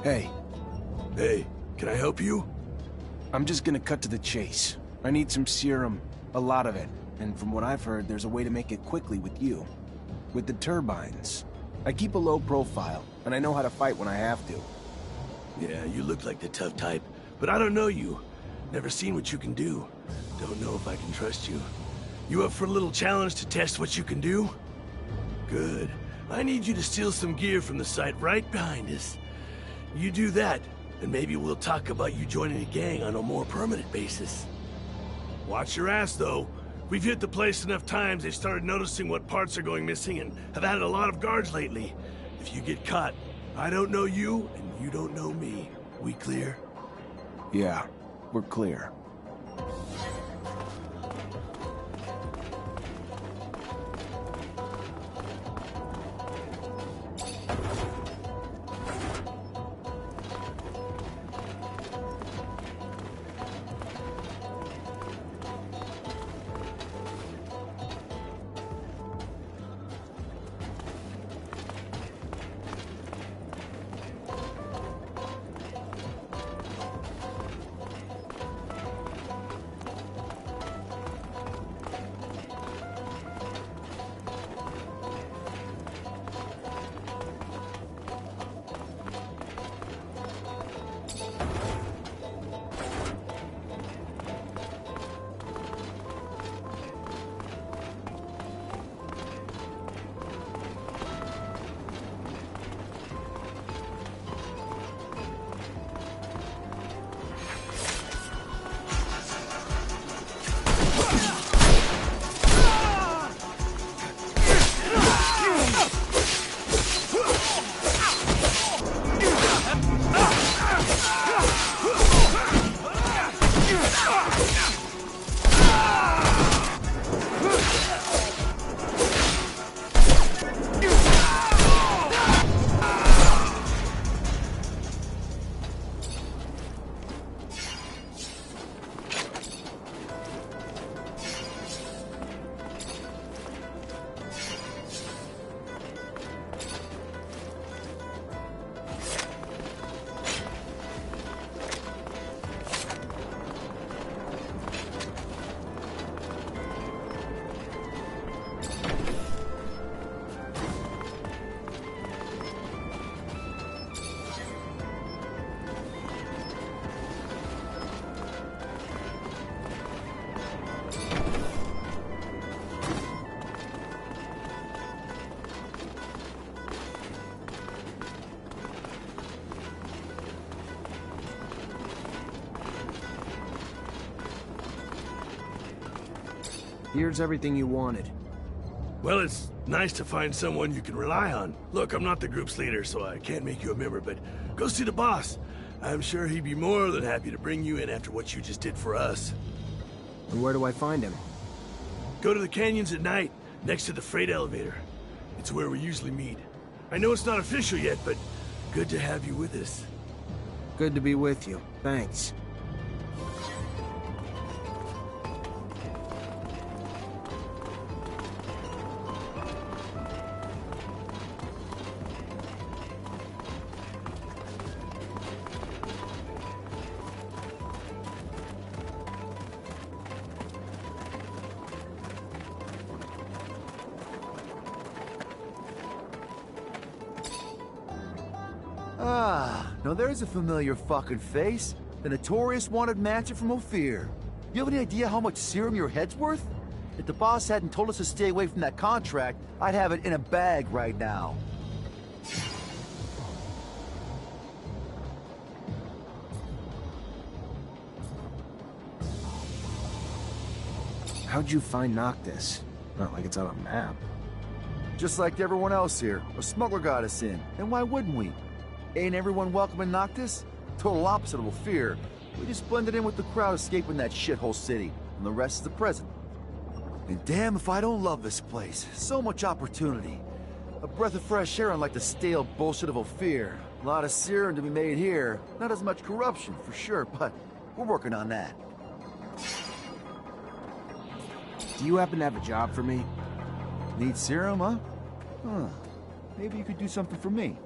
Hey. Hey, can I help you? I'm just gonna cut to the chase. I need some serum, a lot of it. And from what I've heard, there's a way to make it quickly with you. With the turbines. I keep a low profile, and I know how to fight when I have to. Yeah, you look like the tough type, but I don't know you. Never seen what you can do. Don't know if I can trust you. You up for a little challenge to test what you can do? Good. I need you to steal some gear from the site right behind us. You do that, and maybe we'll talk about you joining a gang on a more permanent basis. Watch your ass, though. We've hit the place enough times they've started noticing what parts are going missing and have added a lot of guards lately. If you get caught, I don't know you, and you don't know me. We clear? Yeah, we're clear. Here's everything you wanted. Well, it's nice to find someone you can rely on. Look, I'm not the group's leader, so I can't make you a member, but go see the boss. I'm sure he'd be more than happy to bring you in after what you just did for us. And where do I find him? Go to the canyons at night, next to the freight elevator. It's where we usually meet. I know it's not official yet, but good to have you with us. Good to be with you. Thanks. Ah, now there's a familiar fucking face. The notorious wanted Mancer from Ophir. You have any idea how much serum your head's worth? If the boss hadn't told us to stay away from that contract, I'd have it in a bag right now. How'd you find Noctis? Not like it's on a map. Just like everyone else here, a smuggler got us in, and why wouldn't we? Ain't everyone welcome in Noctis? Total opposite of Ophir. We just blended in with the crowd escaping that shithole city, and the rest is the present. And damn if I don't love this place. So much opportunity. A breath of fresh air unlike the stale bullshit of Ophir. A lot of serum to be made here. Not as much corruption, for sure, but we're working on that. Do you happen to have a job for me? Need serum, huh? Huh. Maybe you could do something for me.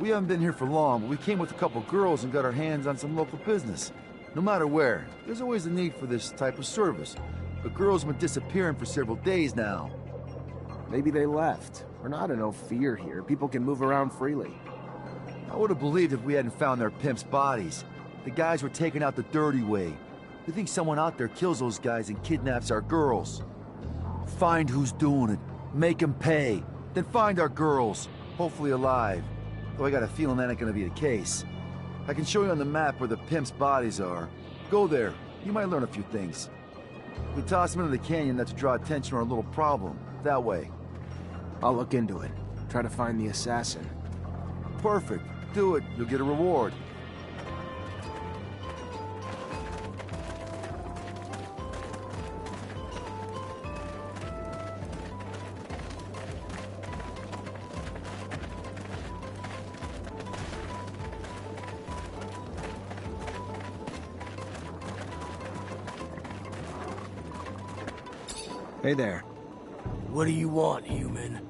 We haven't been here for long, but we came with a couple girls and got our hands on some local business. No matter where, there's always a need for this type of service. But girls have been disappearing for several days now. Maybe they left. We're not in Ophir here. People can move around freely. I would have believed if we hadn't found their pimps' bodies. The guys were taken out the dirty way. We think someone out there kills those guys and kidnaps our girls. Find who's doing it. Make them pay. Then find our girls. Hopefully alive. Though I got a feeling that ain't gonna be the case. I can show you on the map where the pimps' bodies are. Go there. You might learn a few things. We toss them into the canyon not to draw attention or a little problem. That way. I'll look into it. Try to find the assassin. Perfect. Do it. You'll get a reward. Hey there. What do you want, human?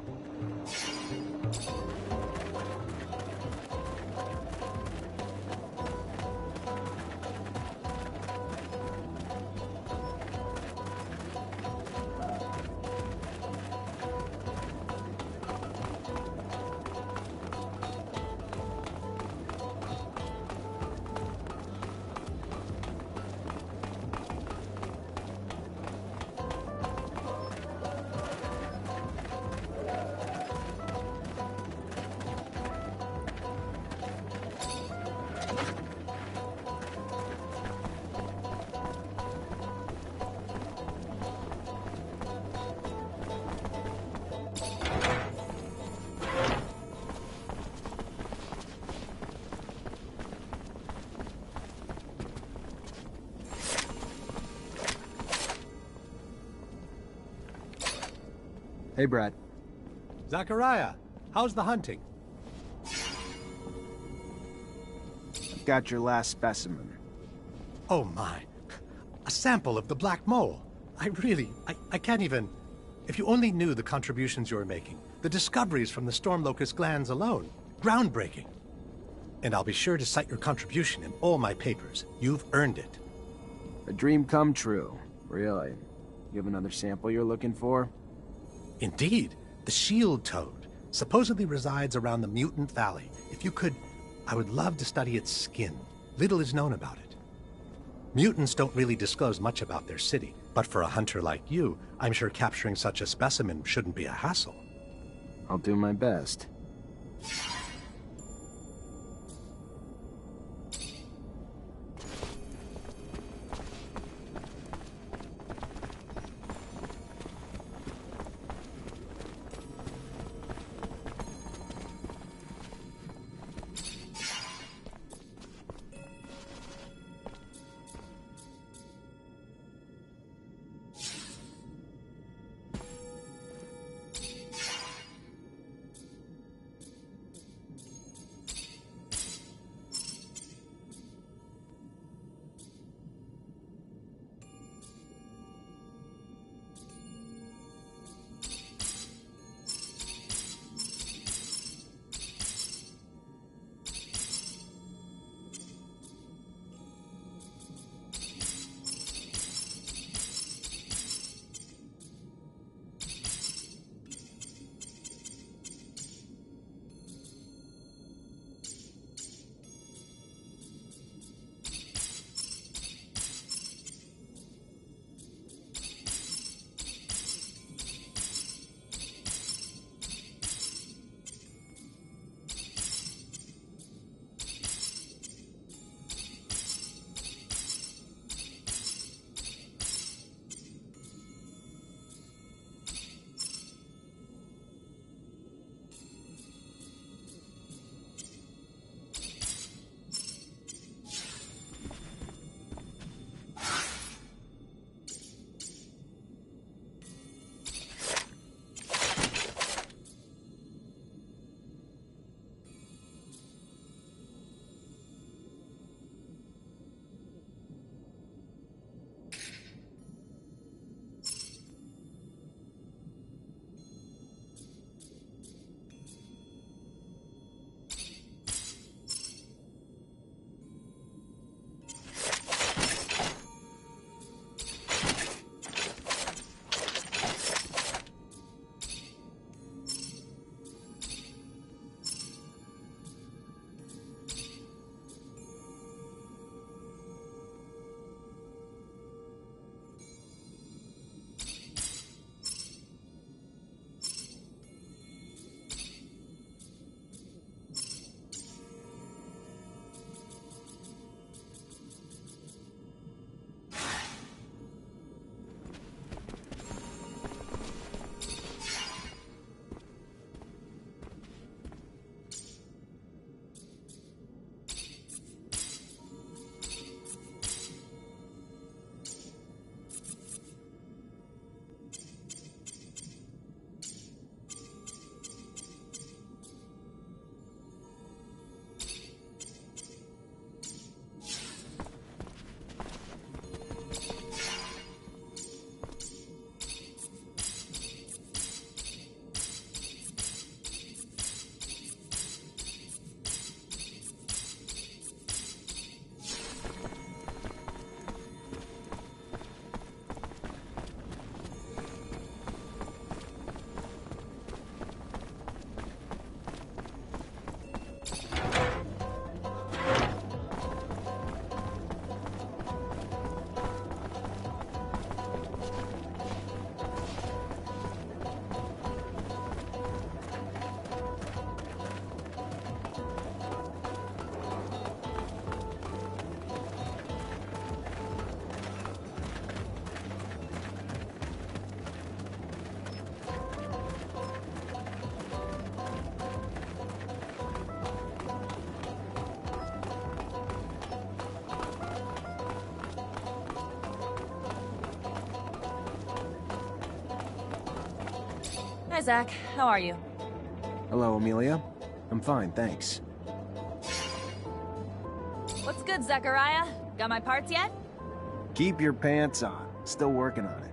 Hey, Brad. Zachariah, how's the hunting? I've got your last specimen. Oh my. A sample of the black mole. I can't even... If you only knew the contributions you're making, the discoveries from the storm locust glands alone. Groundbreaking. And I'll be sure to cite your contribution in all my papers. You've earned it. A dream come true. Really. You have another sample you're looking for? Indeed. The shield toad supposedly resides around the Mutant Valley. If you could, I would love to study its skin. Little is known about it. Mutants don't really disclose much about their city, but for a hunter like you, I'm sure capturing such a specimen shouldn't be a hassle. I'll do my best. Hi, Zach. How are you? Hello, Amelia. I'm fine, thanks. What's good, Zachariah? Got my parts yet? Keep your pants on. Still working on it.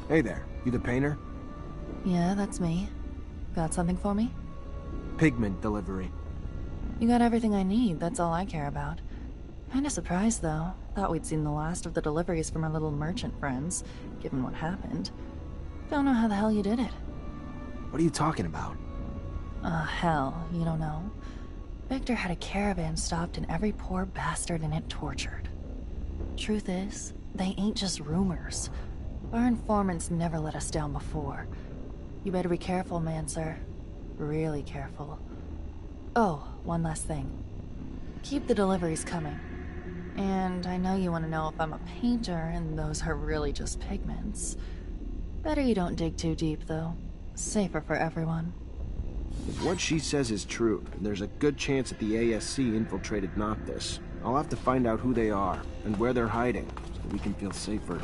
Hey there, you the painter? Yeah, that's me. Got something for me? Pigment delivery. You got everything I need, that's all I care about. Kinda surprised, though. Thought we'd seen the last of the deliveries from our little merchant friends, given what happened. Don't know how the hell you did it. What are you talking about? Hell, you don't know. Victor had a caravan stopped and every poor bastard in it tortured. Truth is, they ain't just rumors. Our informants never let us down before. You better be careful, Mancer. Really careful. Oh, one last thing. Keep the deliveries coming. And I know you want to know if I'm a painter, and those are really just pigments. Better you don't dig too deep, though. Safer for everyone. If what she says is true, then there's a good chance that the ASC infiltrated Noctis. I'll have to find out who they are, and where they're hiding, so we can feel safer.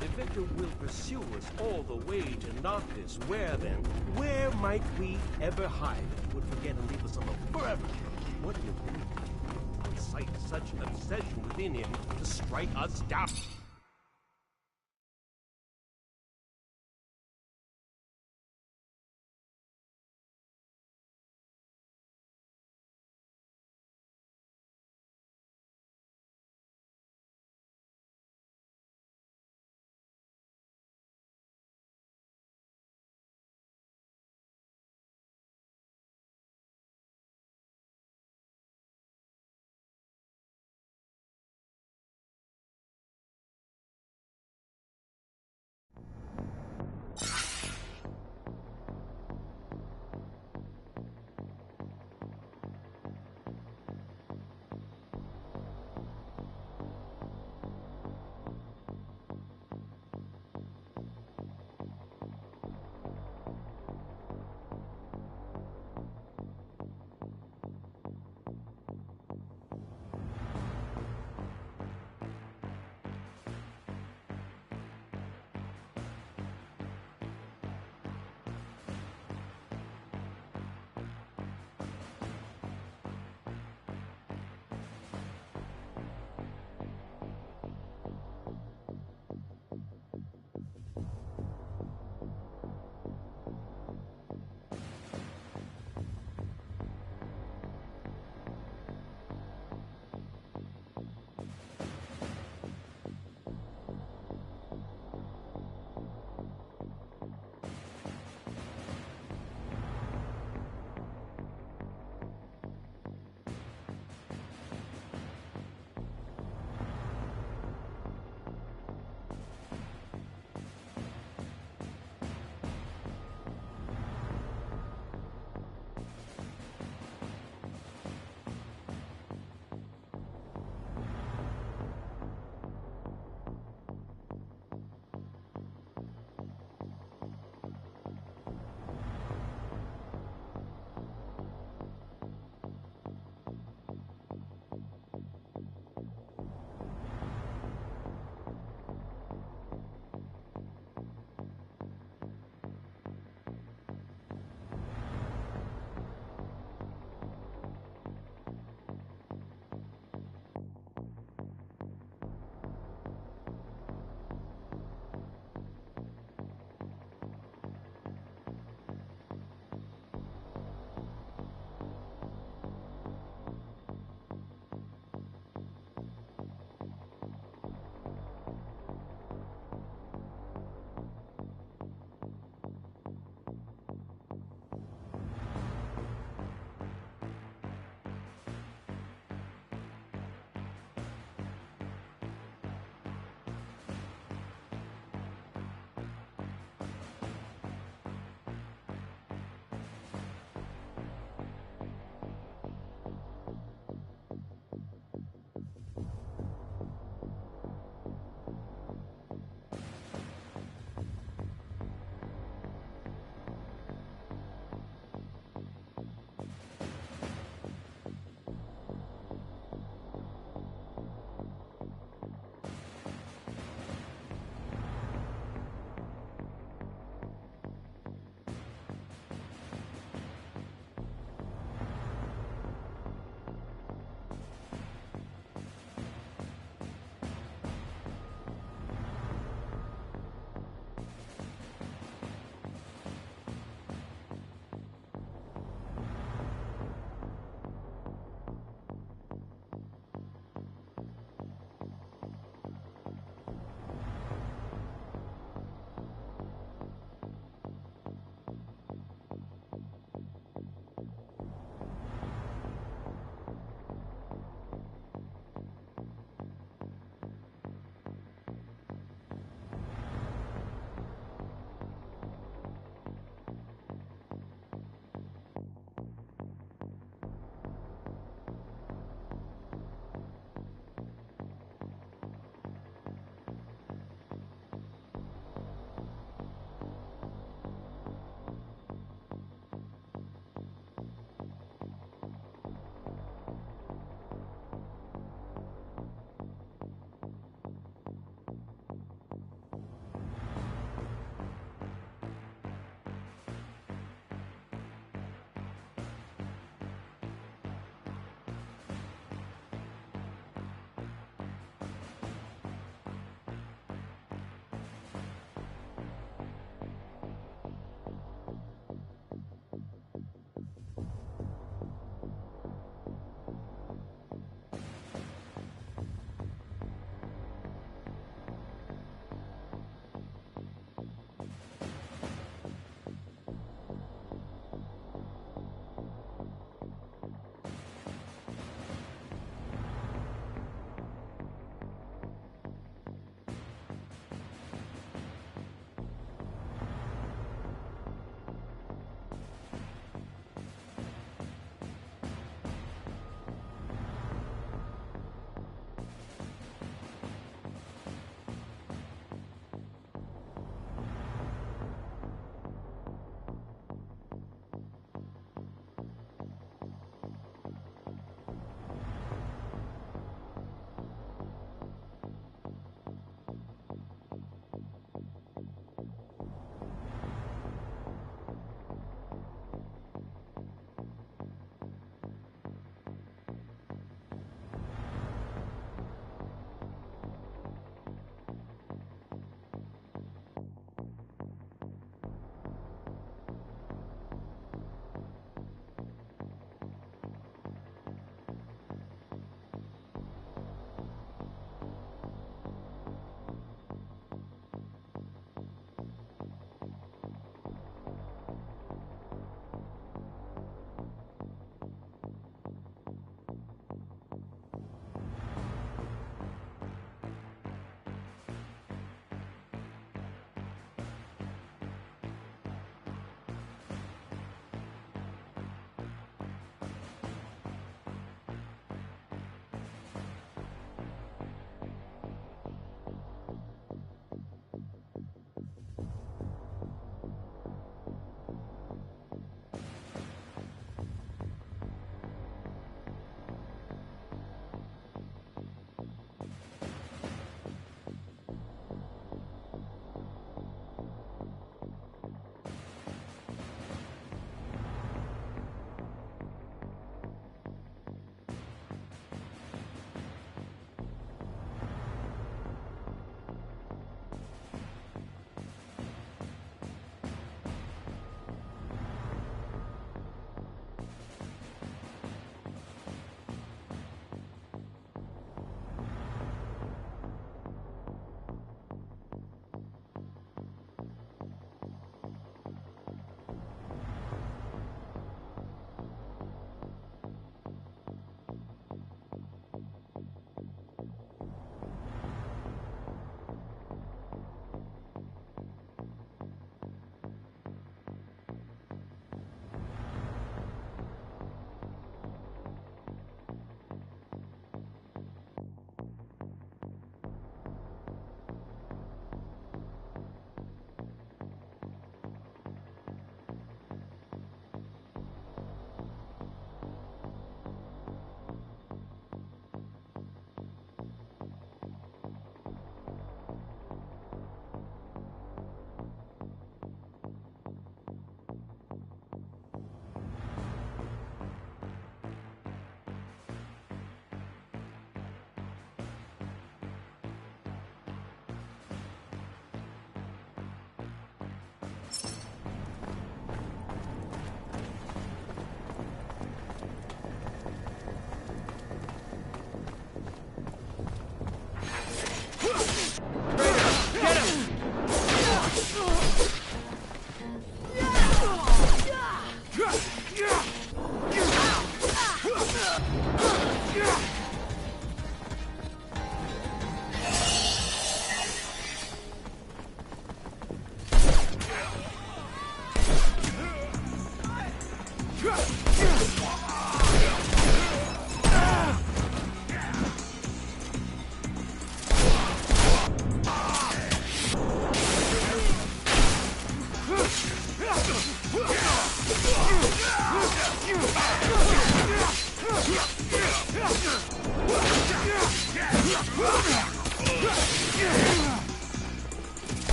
If Victor will pursue us all the way to Noctis, where then? Where might we ever hide if he would forget and leave us alone forever? What do you think? Incite such obsession within him to strike us down.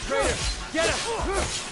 Traitor, get him!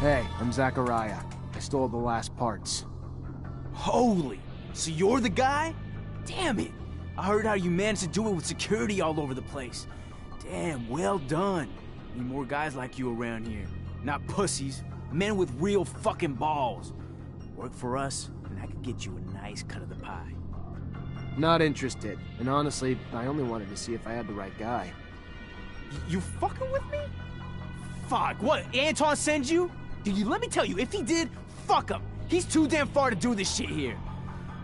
Hey, I'm Zachariah. I stole the last parts. Holy! So you're the guy? Damn it! I heard how you managed to do it with security all over the place. Damn, well done. Need more guys like you around here. Not pussies, men with real fucking balls. Work for us, and I could get you a nice cut of the pie. Not interested. And honestly, I only wanted to see if I had the right guy. You fucking with me? Fuck, what, Anton sends you? Dude, let me tell you, if he did, fuck him. He's too damn far to do this shit here.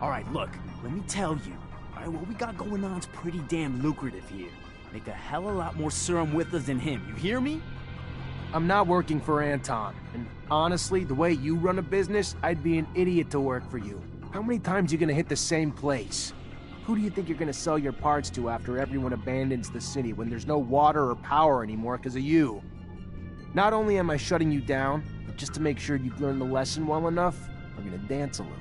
Alright, look, let me tell you. Alright, what we got going on's pretty damn lucrative here. Make a hell of a lot more serum with us than him, you hear me? I'm not working for Anton, and honestly, the way you run a business, I'd be an idiot to work for you. How many times are you gonna hit the same place? Who do you think you're gonna sell your parts to after everyone abandons the city when there's no water or power anymore because of you? Not only am I shutting you down, but just to make sure you've learned the lesson well enough, we're gonna dance a little.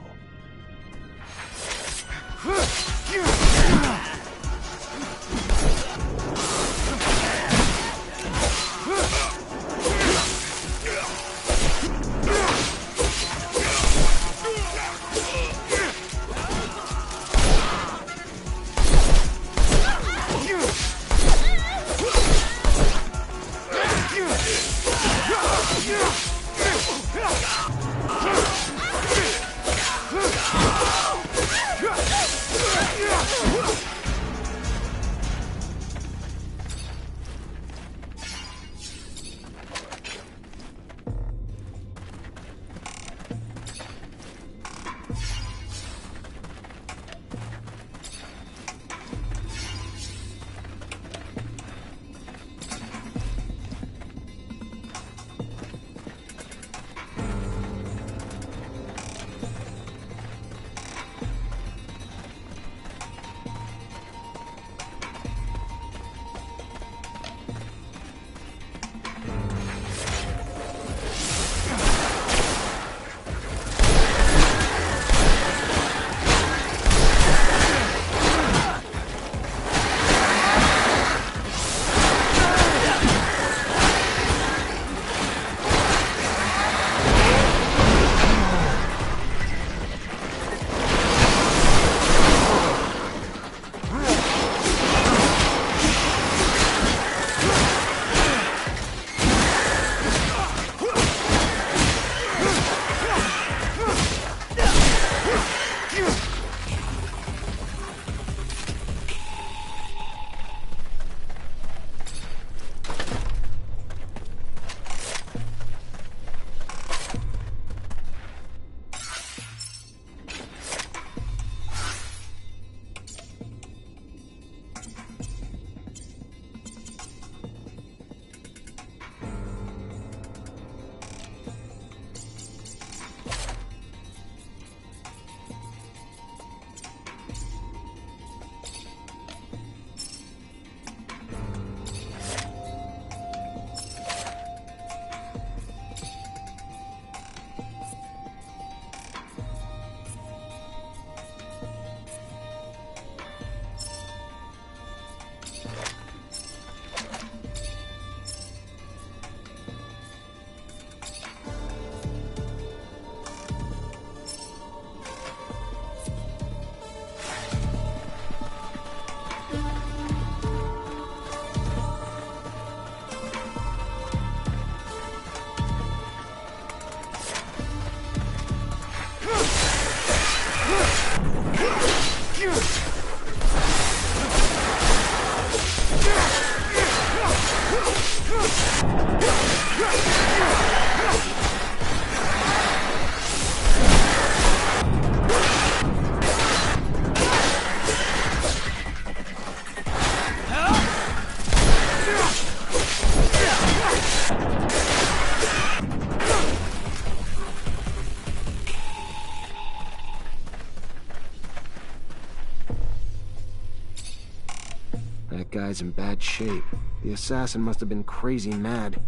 That guy's in bad shape. The assassin must have been crazy mad.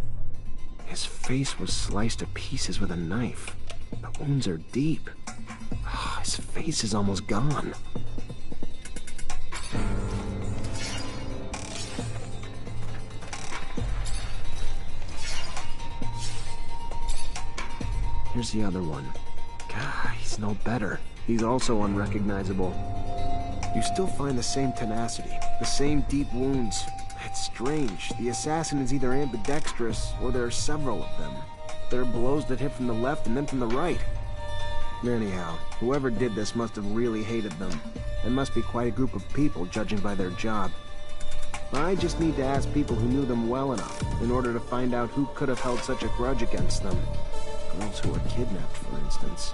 His face was sliced to pieces with a knife. The wounds are deep. His face is almost gone. Here's the other one. God, he's no better. He's also unrecognizable. You still find the same tenacity, the same deep wounds. It's strange. The assassin is either ambidextrous, or there are several of them. There are blows that hit from the left and then from the right. Anyhow, whoever did this must have really hated them. It must be quite a group of people, judging by their job. I just need to ask people who knew them well enough, in order to find out who could have held such a grudge against them. Girls who were kidnapped, for instance.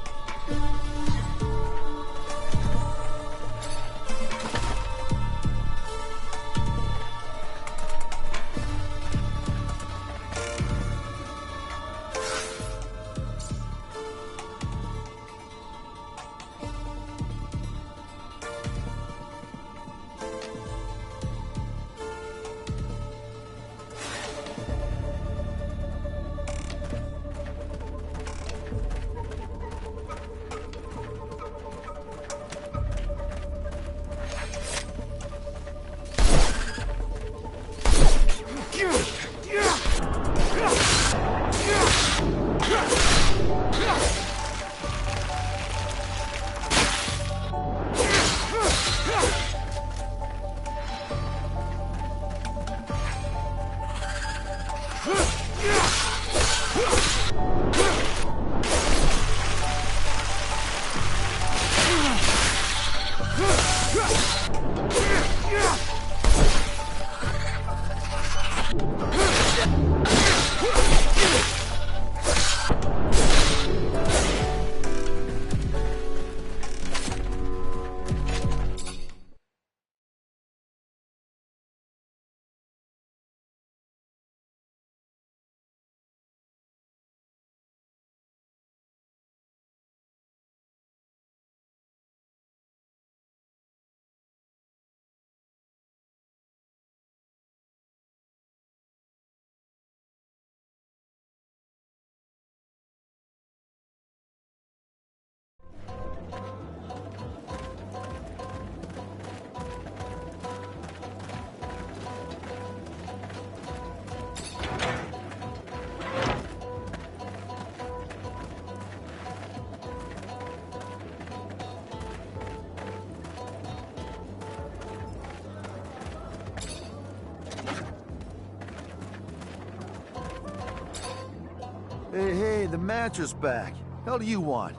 Hey, the Mancer's back. Hell do you want?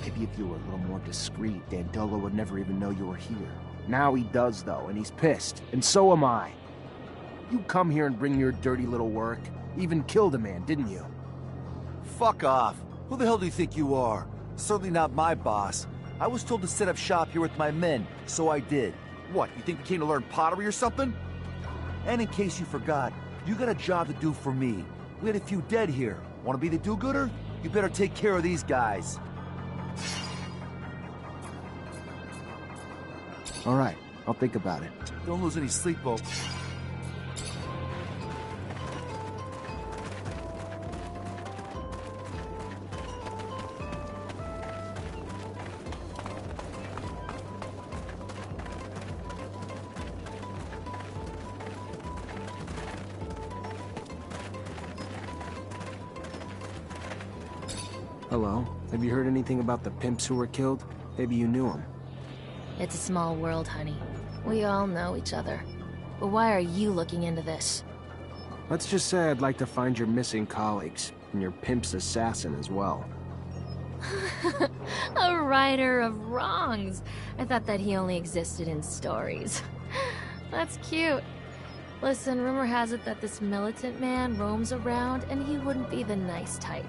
Maybe if you were a little more discreet, Dandolo would never even know you were here. Now he does, though, and he's pissed. And so am I. You come here and bring your dirty little work. Even killed a man, didn't you? Fuck off. Who the hell do you think you are? Certainly not my boss. I was told to set up shop here with my men, so I did. What, you think we came to learn pottery or something? And in case you forgot, you got a job to do for me. We had a few dead here. Want to be the do-gooder? You better take care of these guys. All right, I'll think about it. Don't lose any sleep, Bo. Hello? Have you heard anything about the pimps who were killed? Maybe you knew them. It's a small world, honey. We all know each other. But why are you looking into this? Let's just say I'd like to find your missing colleagues, and your pimp's assassin as well. A righter of wrongs. I thought that he only existed in stories. That's cute. Listen, rumor has it that this militant man roams around, and he wouldn't be the nice type.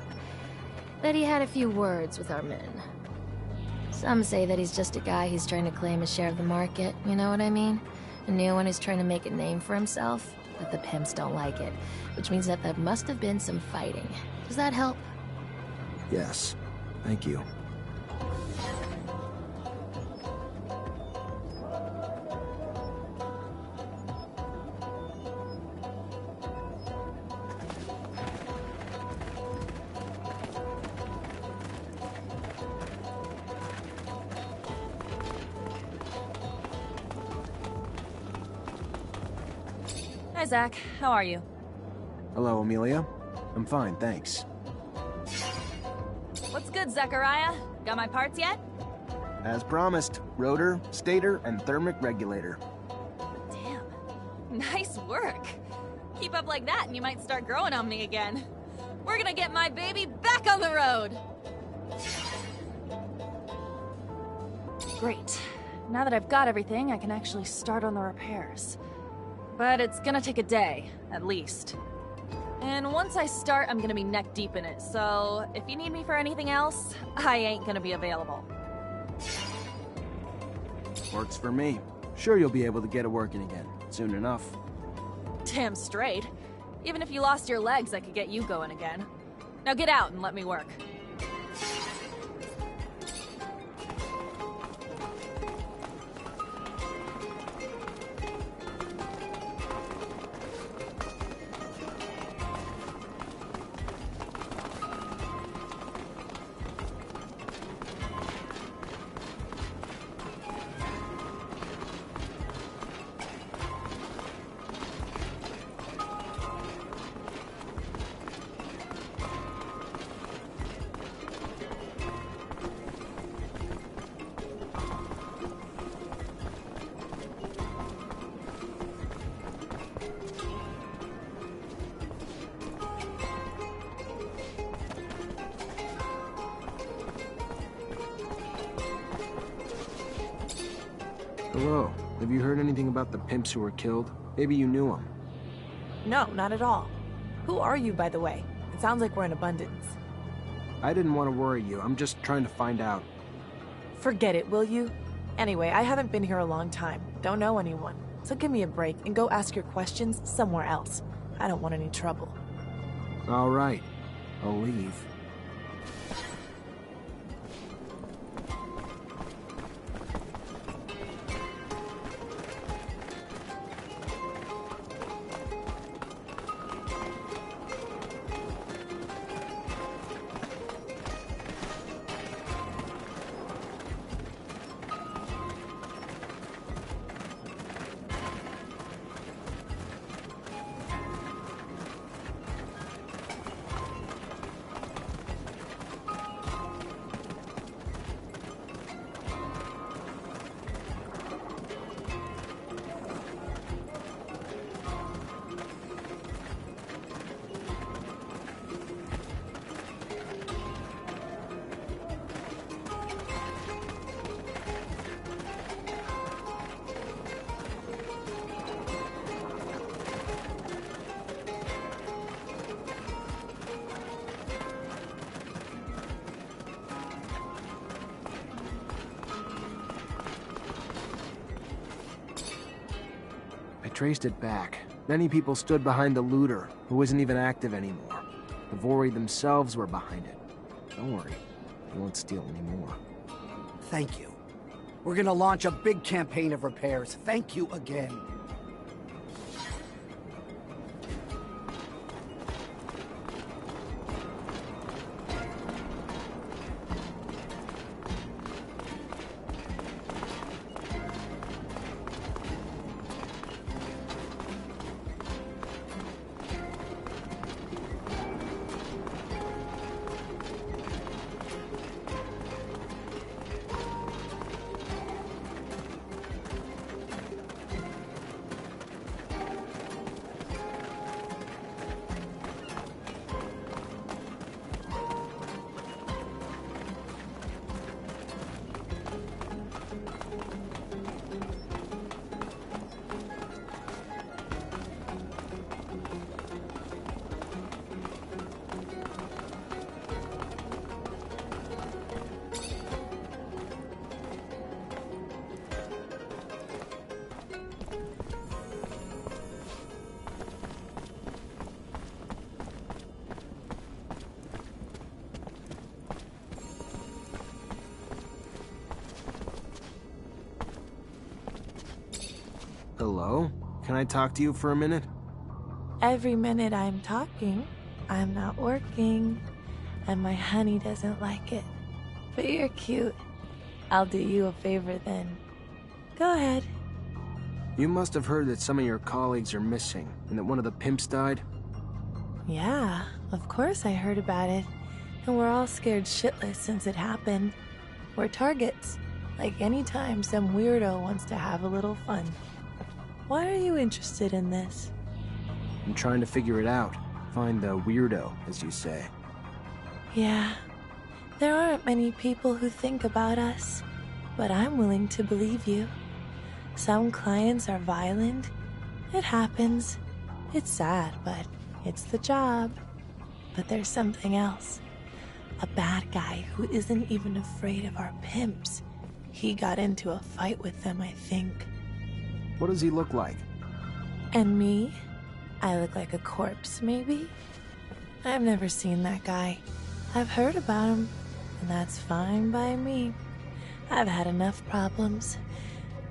That he had a few words with our men. Some say that he's just a guy who's trying to claim a share of the market, you know what I mean? A new one who's trying to make a name for himself, but the pimps don't like it, which means that there must have been some fighting. Does that help? Yes, thank you. Hi, Zach. How are you? Hello, Amelia. I'm fine, thanks. good, Zechariah. Got my parts yet? As promised, rotor, stator, and thermic regulator. Damn. Nice work. Keep up like that and you might start growing on me again. We're gonna get my baby back on the road! Great. Now that I've got everything, I can actually start on the repairs. But it's gonna take a day, at least. And once I start, I'm gonna be neck deep in it, so if you need me for anything else, I ain't gonna be available. Works for me. Sure you'll be able to get it working again, soon enough. Damn straight. Even if you lost your legs, I could get you going again. Now get out and let me work. Hello. Have you heard anything about the pimps who were killed? Maybe you knew them. No, not at all. Who are you, by the way? It sounds like we're in abundance. I didn't want to worry you. I'm just trying to find out. Forget it, will you? Anyway, I haven't been here a long time. Don't know anyone. So give me a break and go ask your questions somewhere else. I don't want any trouble. All right. I'll leave. Traced it back. Many people stood behind the looter, who isn't even active anymore. The Vori themselves were behind it. Don't worry, he won't steal anymore. Thank you. We're gonna launch a big campaign of repairs. Thank you again. Hello? Can I talk to you for a minute? Every minute I'm talking, I'm not working. And my honey doesn't like it. But you're cute. I'll do you a favor then. Go ahead. You must have heard that some of your colleagues are missing, and that one of the pimps died? Yeah, of course I heard about it. and we're all scared shitless since it happened. We're targets, like any time some weirdo wants to have a little fun. Why are you interested in this? I'm trying to figure it out. Find the weirdo, as you say. Yeah, there aren't many people who think about us, but I'm willing to believe you. Some clients are violent. It happens. It's sad, but it's the job. But there's something else. A bad guy who isn't even afraid of our pimps. He got into a fight with them, I think. What does he look like? And me? I look like a corpse, maybe? I've never seen that guy. I've heard about him, and that's fine by me. I've had enough problems.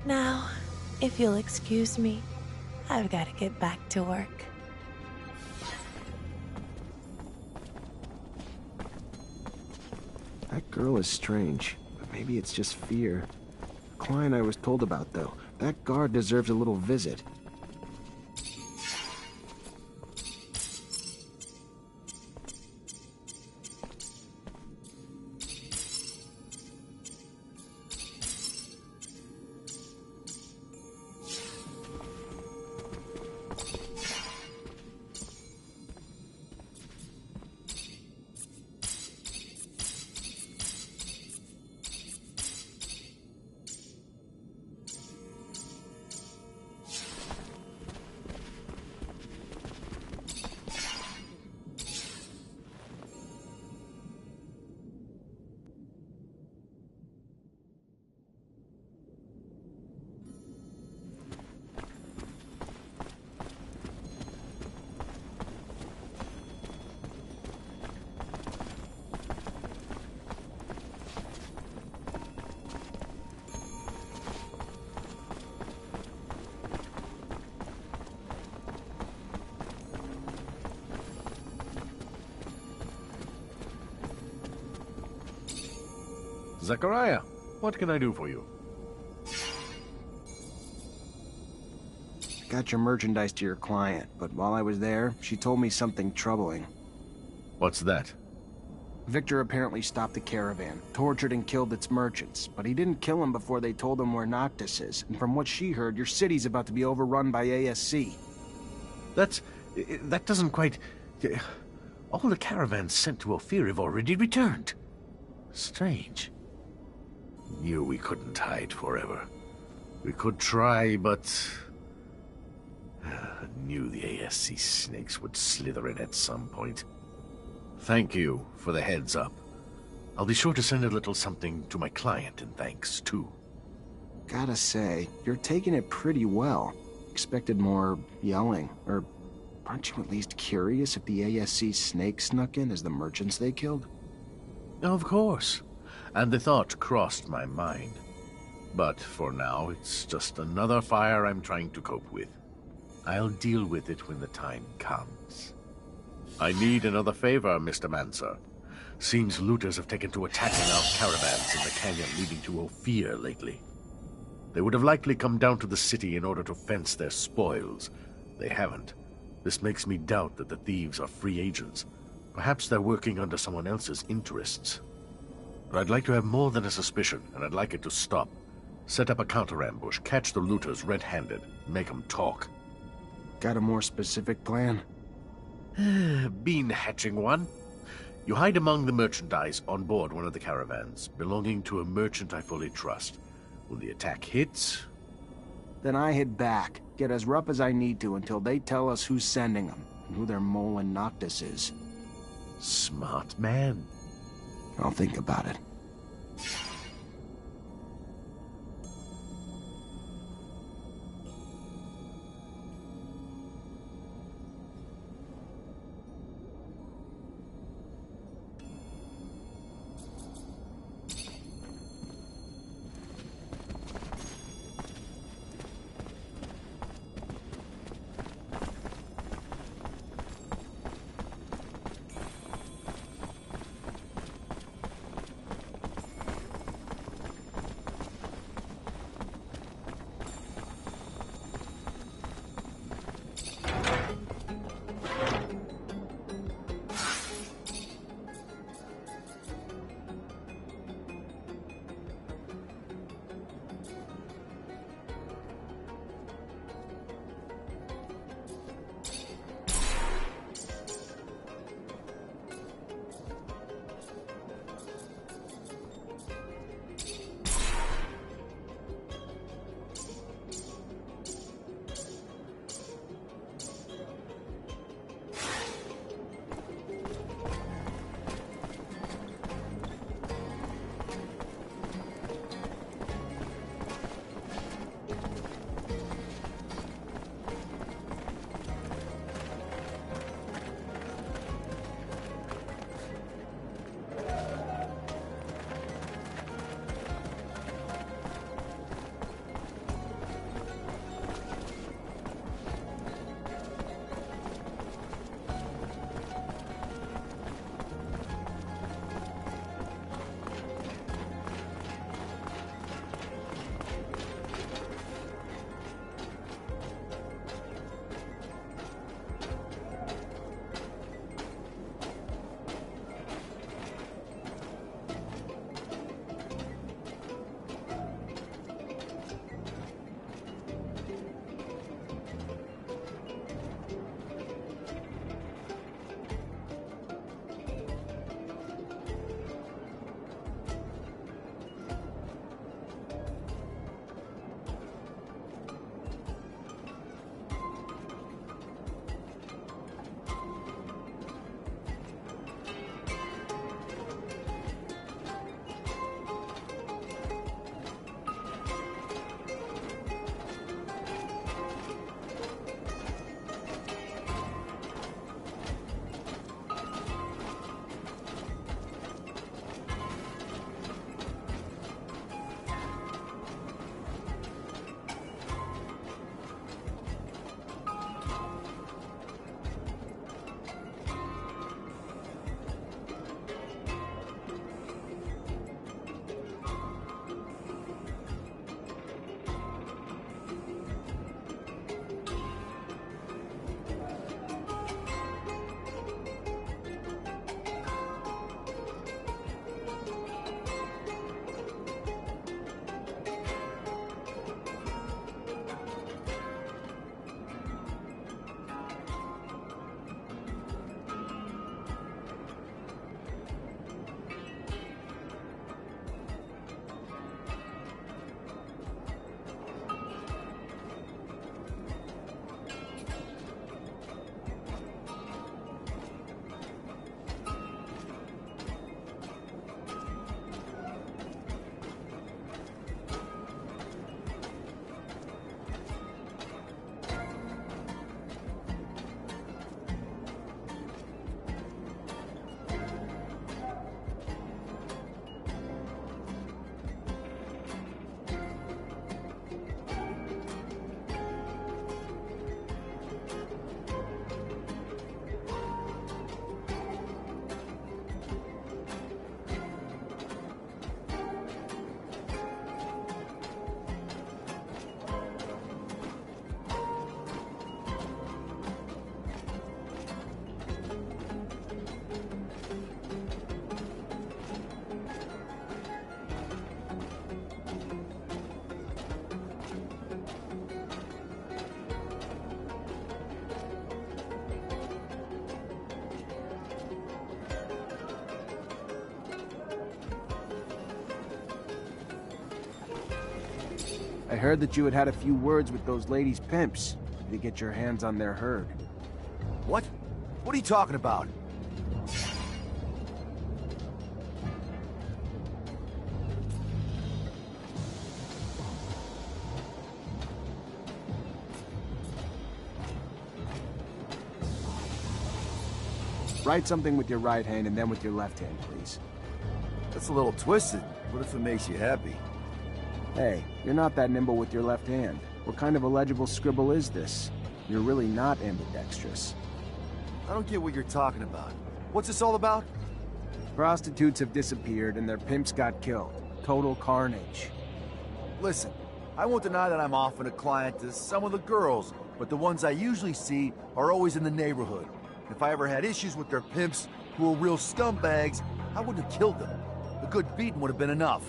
Now, if you'll excuse me, I've got to get back to work. That girl is strange, but maybe it's just fear. The client I was told about, though, that guard deserves a little visit. Zachariah, what can I do for you? I got your merchandise to your client, but while I was there, she told me something troubling. What's that? Victor apparently stopped the caravan, tortured and killed its merchants, but he didn't kill them before they told him where Noctis is, and from what she heard, your city's about to be overrun by ASC. That doesn't quite... All the caravans sent to Ophir have already returned. Strange. Knew we couldn't hide forever. We could try, but... knew the ASC snakes would slither in at some point. Thank you for the heads up. I'll be sure to send a little something to my client in thanks, too. Gotta say, you're taking it pretty well. Expected more yelling, or aren't you at least curious if the ASC snakes snuck in as the merchants they killed? Of course. And the thought crossed my mind. But for now, it's just another fire I'm trying to cope with. I'll deal with it when the time comes. I need another favor, Mr. Mancer. Seems looters have taken to attacking our caravans in the canyon leading to Ophir lately. They would have likely come down to the city in order to fence their spoils. They haven't. This makes me doubt that the thieves are free agents. Perhaps they're working under someone else's interests. But I'd like to have more than a suspicion, and I'd like it to stop. Set up a counter-ambush, catch the looters red-handed, make them talk. Got a more specific plan? Been hatching one. You hide among the merchandise on board one of the caravans, belonging to a merchant I fully trust. When the attack hits... Then I head back, get as rough as I need to until they tell us who's sending them, and who their mole in Noctis is. Smart man. I'll think about it. I heard that you had had a few words with those ladies' pimps to get your hands on their herd. What? What are you talking about? Write something with your right hand and then with your left hand, please. That's a little twisted. What if it makes you happy? Hey, you're not that nimble with your left hand. What kind of illegible scribble is this? You're really not ambidextrous. I don't get what you're talking about. What's this all about? Prostitutes have disappeared and their pimps got killed. Total carnage. Listen, I won't deny that I'm often a client to some of the girls, but the ones I usually see are always in the neighborhood. If I ever had issues with their pimps, who were real scumbags, I wouldn't have killed them. A good beating would have been enough.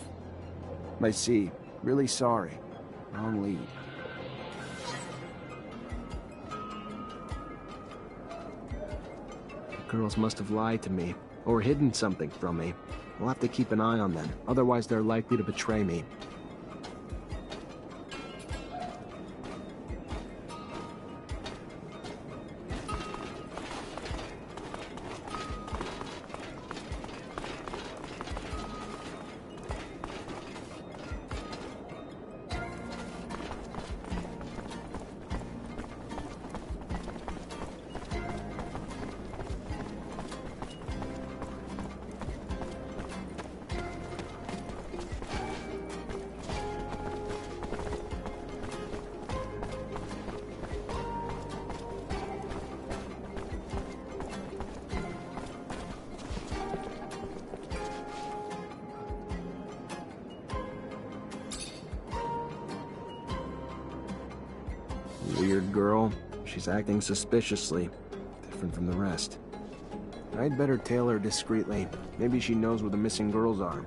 I see. Really sorry. Wrong lead. The girls must have lied to me, or hidden something from me. I'll have to keep an eye on them, otherwise they're likely to betray me. Weird girl. She's acting suspiciously. Different from the rest. I'd better tail her discreetly. Maybe she knows where the missing girls are.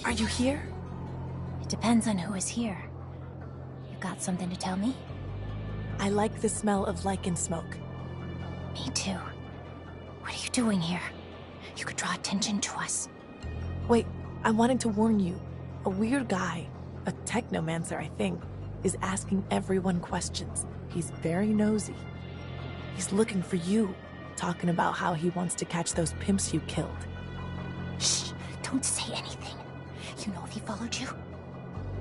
Are you here? It depends on who is here. You got something to tell me? I like the smell of lichen smoke. Me too. What are you doing here? You could draw attention to us. Wait, I wanted to warn you. A weird guy, a Technomancer, I think, is asking everyone questions. He's very nosy. He's looking for you, talking about how he wants to catch those pimps you killed. Shh, don't say anything. You know if he followed you?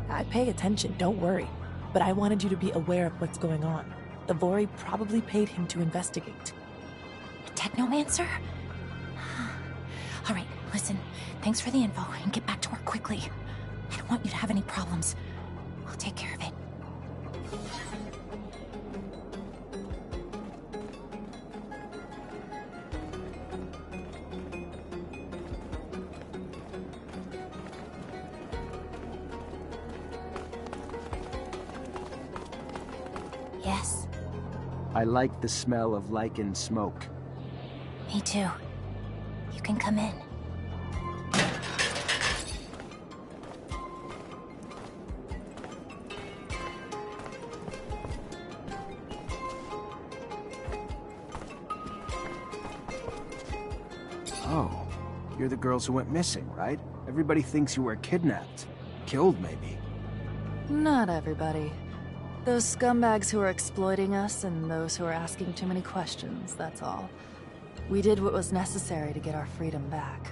I pay attention, don't worry. But I wanted you to be aware of what's going on. The Vori probably paid him to investigate. A Technomancer? All right, listen. Thanks for the info, and get back to work quickly. I don't want you to have any problems. I'll take care of it. Yes? I like the smell of lichen smoke. Me too. You can come in. Oh, you're the girls who went missing, right? Everybody thinks you were kidnapped. Killed, maybe. Not everybody. Those scumbags who are exploiting us and those who are asking too many questions, that's all. We did what was necessary to get our freedom back.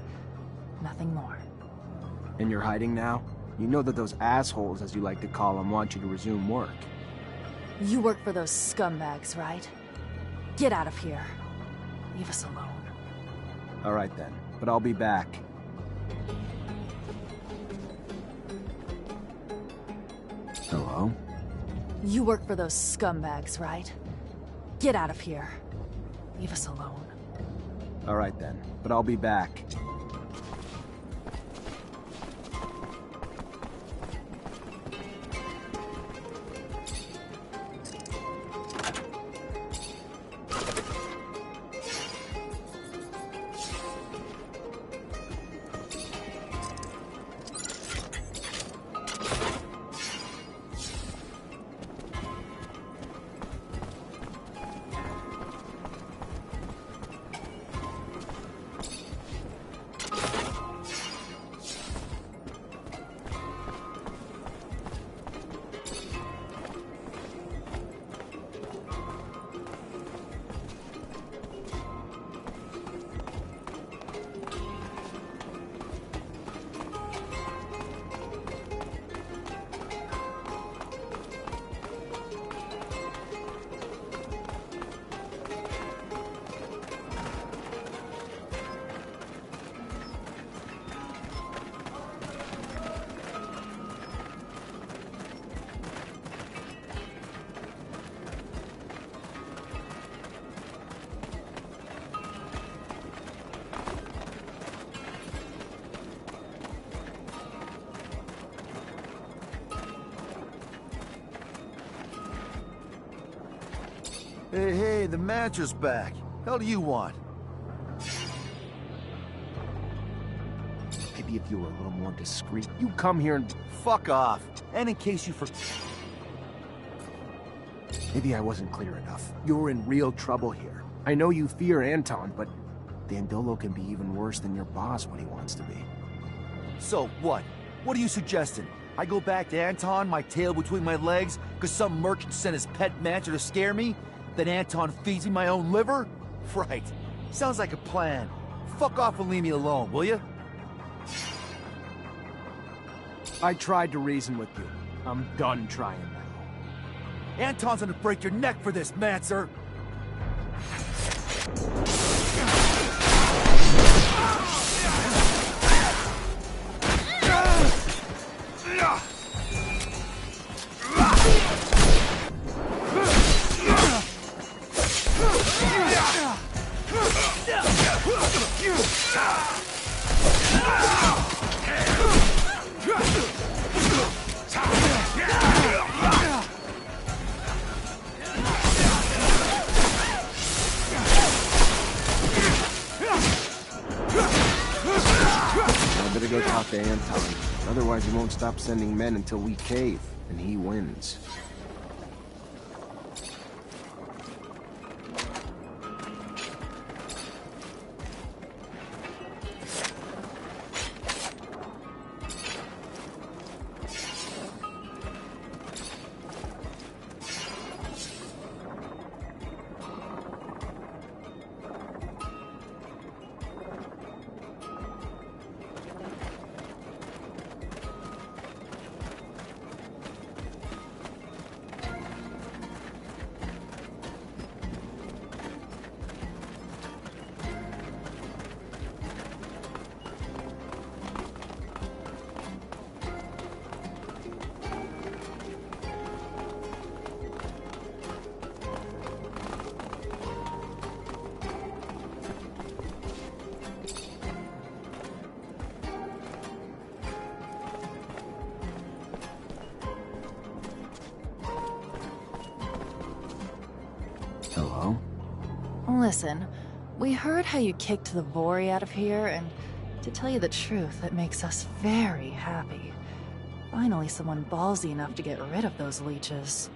Nothing more. And you're hiding now? You know that those assholes, as you like to call them, want you to resume work. You work for those scumbags, right? Get out of here. Leave us alone. All right then, but I'll be back. Hello? You work for those scumbags, right? Get out of here. Leave us alone. All right then, but I'll be back. Hey, the Mancer's back. Hell do you want? Maybe if you were a little more discreet, you come here and... Fuck off. And in case you Maybe I wasn't clear enough. You're in real trouble here. I know you fear Anton, but Dandolo can be even worse than your boss when he wants to be. So, what? What are you suggesting? I go back to Anton, my tail between my legs, because some merchant sent his pet Mancer to scare me? Then Anton feeds me my own liver? Right. Sounds like a plan. Fuck off and leave me alone, will you? I tried to reason with you. I'm done trying now. Anton's gonna break your neck for this, Mancer! better go talk to Anton. Otherwise, he won't stop sending men until we cave, and he wins. Hello? Listen, we heard how you kicked the Vori out of here, and to tell you the truth, it makes us very happy. Finally, someone ballsy enough to get rid of those leeches.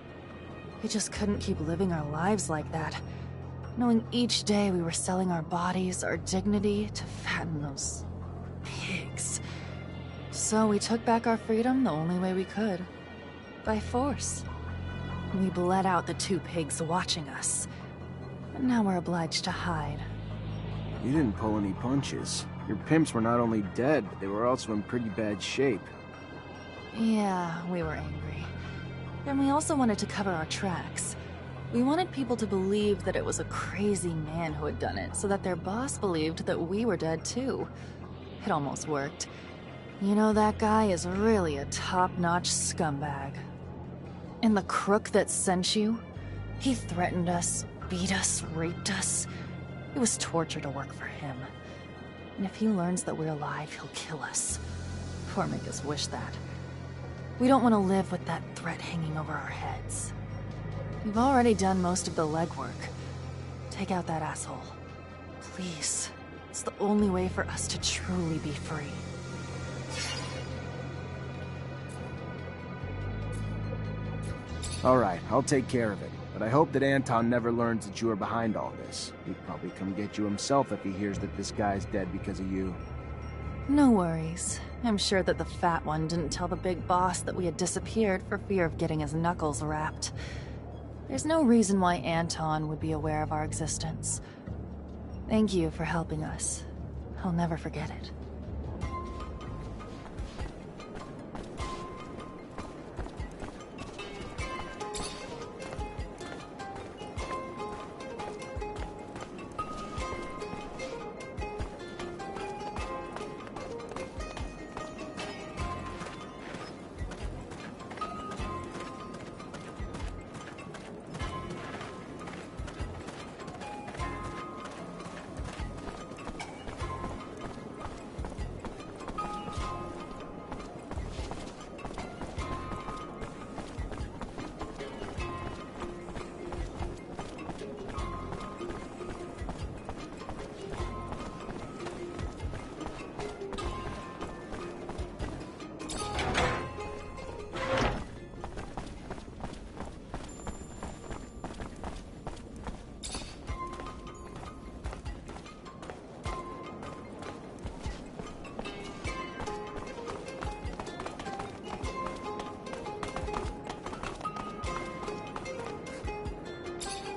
We just couldn't keep living our lives like that, knowing each day we were selling our bodies, our dignity, to fatten those pigs. So we took back our freedom the only way we could. By force. We bled out the two pigs watching us. And now we're obliged to hide. You didn't pull any punches. Your pimps were not only dead, but they were also in pretty bad shape. Yeah, we were angry. And we also wanted to cover our tracks. We wanted people to believe that it was a crazy man who had done it, so that their boss believed that we were dead too. It almost worked. You know, that guy is really a top-notch scumbag. And the crook that sent you? He threatened us, beat us, raped us. It was torture to work for him. And if he learns that we're alive, he'll kill us. Or make us wish that. We don't want to live with that threat hanging over our heads. We've already done most of the legwork. Take out that asshole. Please. It's the only way for us to truly be free. Alright, I'll take care of it. But I hope that Anton never learns that you are behind all this. He'd probably come get you himself if he hears that this guy's dead because of you. No worries. I'm sure that the fat one didn't tell the big boss that we had disappeared for fear of getting his knuckles wrapped. There's no reason why Anton would be aware of our existence. Thank you for helping us. I'll never forget it.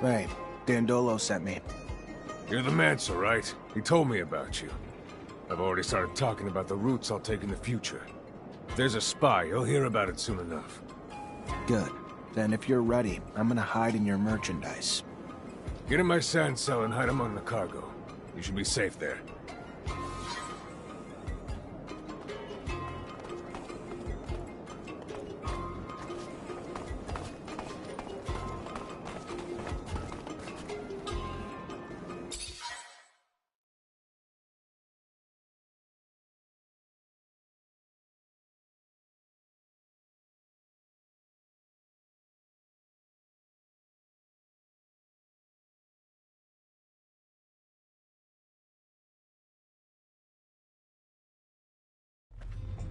Right. Dandolo sent me. You're the Mancer, right? He told me about you. I've already started talking about the routes I'll take in the future. If there's a spy, you'll hear about it soon enough. Good. Then if you're ready, I'm gonna hide in your merchandise. Get in my sand cell and hide among the cargo. You should be safe there.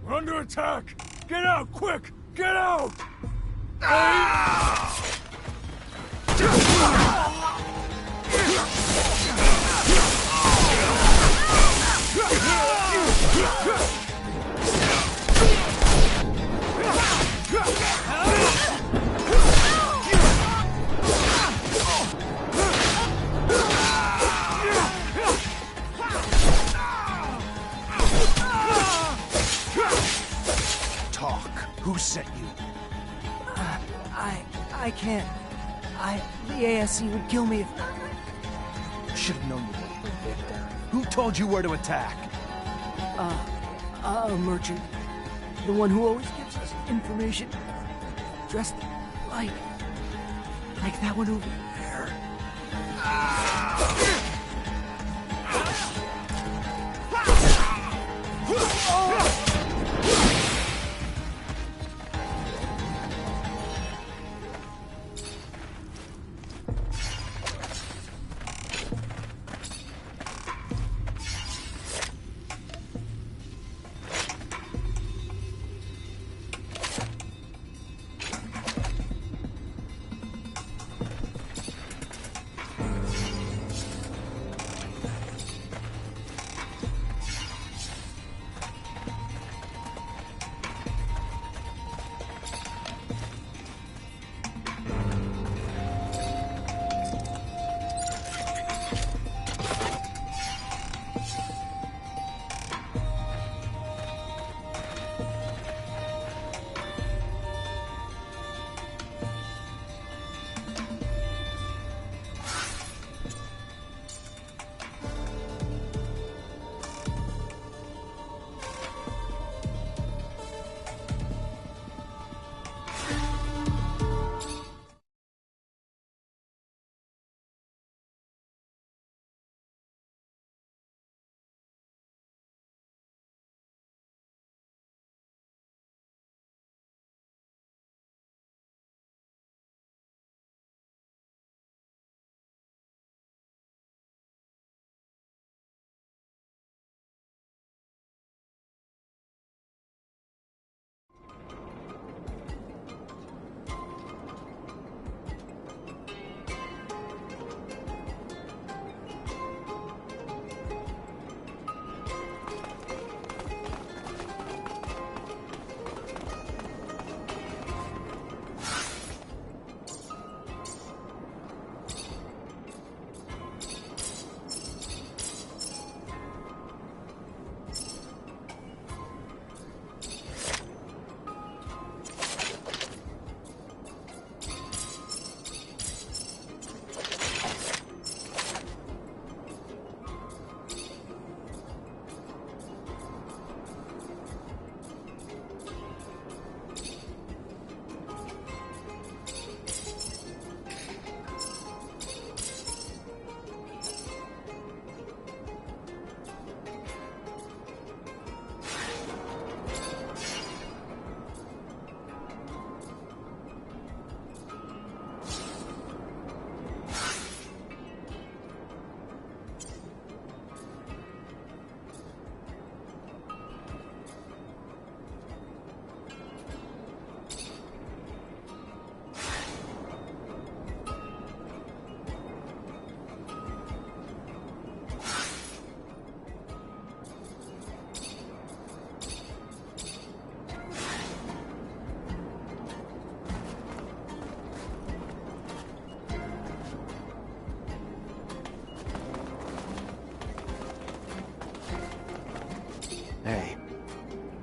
We're under attack! Get out, quick! Get out! Talk. Who sent you? I can't. The ASC would kill me if... Should have known you wouldn't live there. Who told you where to attack? A merchant. The one who always gives us information. Dressed like that one over there.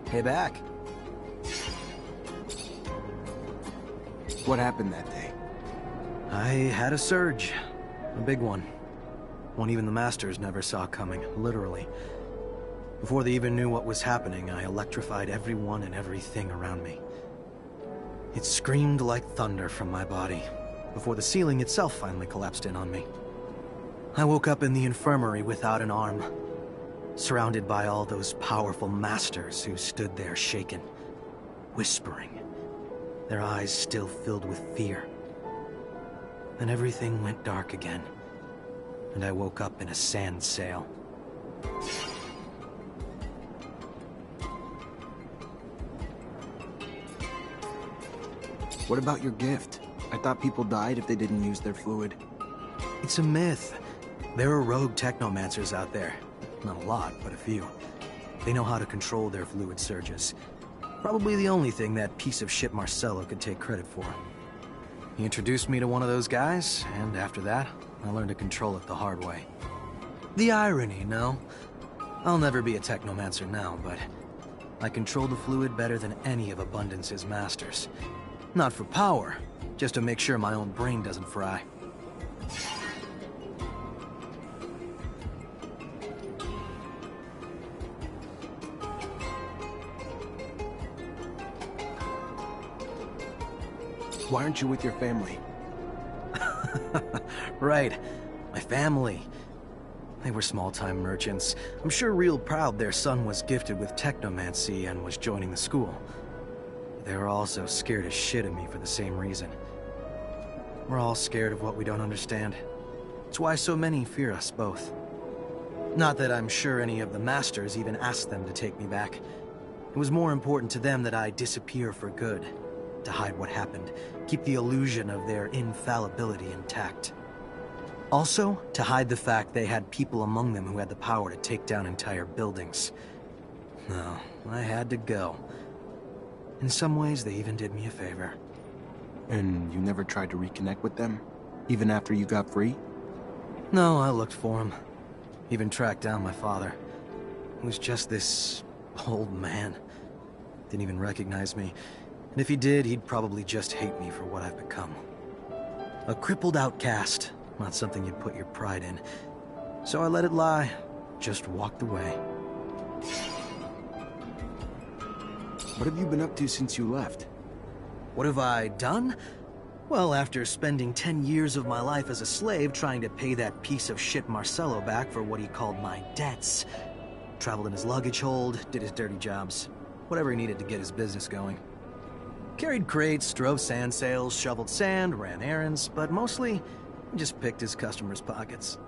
Hey, back. What happened that day? I had a surge. A big one. One even the Masters never saw coming, literally. Before they even knew what was happening, I electrified everyone and everything around me. It screamed like thunder from my body, before the ceiling itself finally collapsed in on me. I woke up in the infirmary without an arm, surrounded by all those powerful Masters who stood there shaken, whispering, their eyes still filled with fear. Then everything went dark again, and I woke up in a sand sail. What about your gift? I thought people died if they didn't use their fluid. It's a myth. There are rogue technomancers out there. Not a lot, but a few. They know how to control their fluid surges. Probably the only thing that piece of shit Marcello could take credit for. He introduced me to one of those guys, and after that, I learned to control it the hard way. The irony, no? I'll never be a technomancer now, but I control the fluid better than any of Abundance's masters. Not for power, just to make sure my own brain doesn't fry. Why aren't you with your family? Right. My family. They were small-time merchants. I'm sure real proud their son was gifted with technomancy and was joining the school. They were also scared as shit of me for the same reason. We're all scared of what we don't understand. It's why so many fear us both. Not that I'm sure any of the masters even asked them to take me back. It was more important to them that I disappear for good, to hide what happened, keep the illusion of their infallibility intact. Also, to hide the fact they had people among them who had the power to take down entire buildings. No, I had to go. In some ways, they even did me a favor. And you never tried to reconnect with them? Even after you got free? No, I looked for him. Even tracked down my father. He was just this old man. Didn't even recognize me. And if he did, he'd probably just hate me for what I've become. A crippled outcast. Not something you'd put your pride in. So I let it lie. Just walked away. What have you been up to since you left? What have I done? Well, after spending 10 years of my life as a slave trying to pay that piece of shit Marcello back for what he called my debts, traveled in his luggage hold, did his dirty jobs, whatever he needed to get his business going. Carried crates, drove sand sales, shoveled sand, ran errands, but mostly just picked his customers' pockets.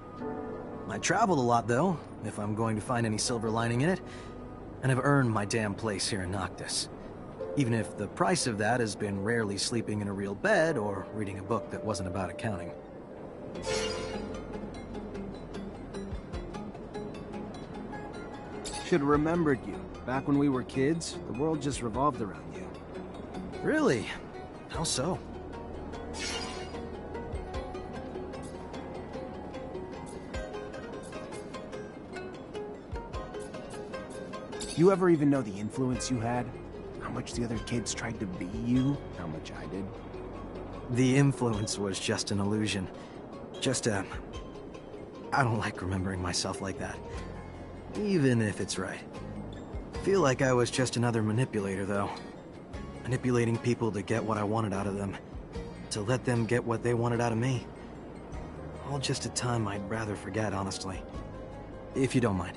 I traveled a lot, though, if I'm going to find any silver lining in it, and I've earned my damn place here in Noctis. Even if the price of that has been rarely sleeping in a real bed or reading a book that wasn't about accounting. Should have remembered you. Back when we were kids, the world just revolved around you. Really? How so? You ever even know the influence you had? How much the other kids tried to be you? How much I did? The influence was just an illusion. I don't like remembering myself like that. Even if it's right. I feel like I was just another manipulator, though. Manipulating people to get what I wanted out of them. To let them get what they wanted out of me. All just a time I'd rather forget, honestly. If you don't mind.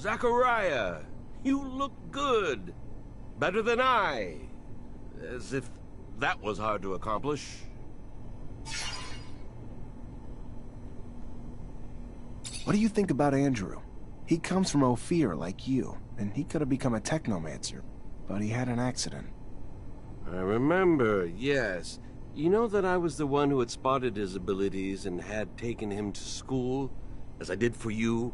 Zachariah, you look good. Better than I. As if that was hard to accomplish. What do you think about Andrew? He comes from Ophir like you, and he could have become a Technomancer, but he had an accident. I remember, yes. You know that I was the one who had spotted his abilities and had taken him to school, as I did for you?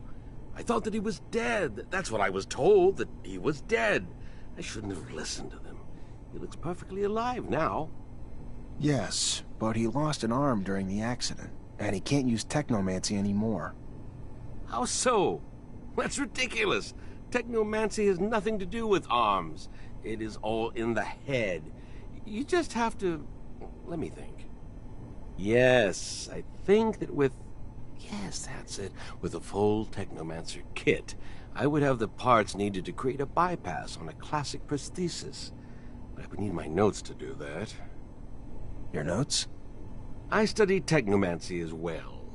I thought that he was dead. That's what I was told, that he was dead. I shouldn't have listened to them. He looks perfectly alive now. Yes, but he lost an arm during the accident, and he can't use Technomancy anymore. How so? That's ridiculous. Technomancy has nothing to do with arms. It is all in the head. You just have to... Let me think. Yes, I think that with... Yes, that's it. With a full Technomancer kit, I would have the parts needed to create a bypass on a classic prosthesis. But I would need my notes to do that. Your notes? I studied Technomancy as well.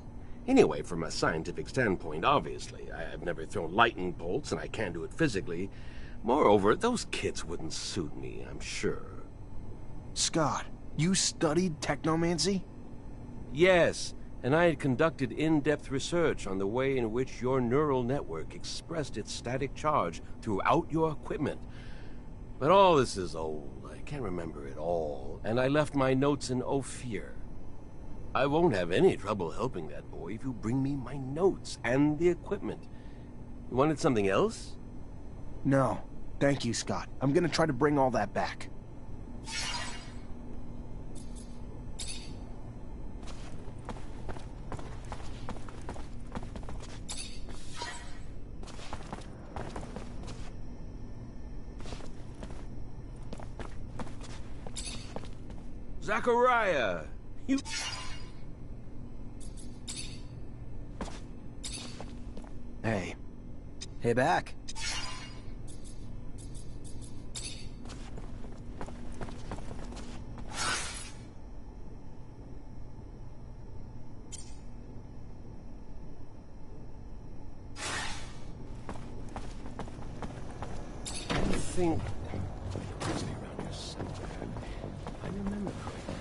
Anyway, from a scientific standpoint, obviously. I've never thrown lightning bolts, and I can't do it physically. Moreover, those kits wouldn't suit me, I'm sure. Scott, you studied Technomancy? Yes, and I had conducted in-depth research on the way in which your neural network expressed its static charge throughout your equipment. But all this is old. I can't remember it all, and I left my notes in Ophir. I won't have any trouble helping that boy if you bring me my notes and the equipment. You wanted something else? No. Thank you, Scott. I'm gonna try to bring all that back. Zachariah, you... Hey. Hey, back. I think... around here somewhere. I remember correctly.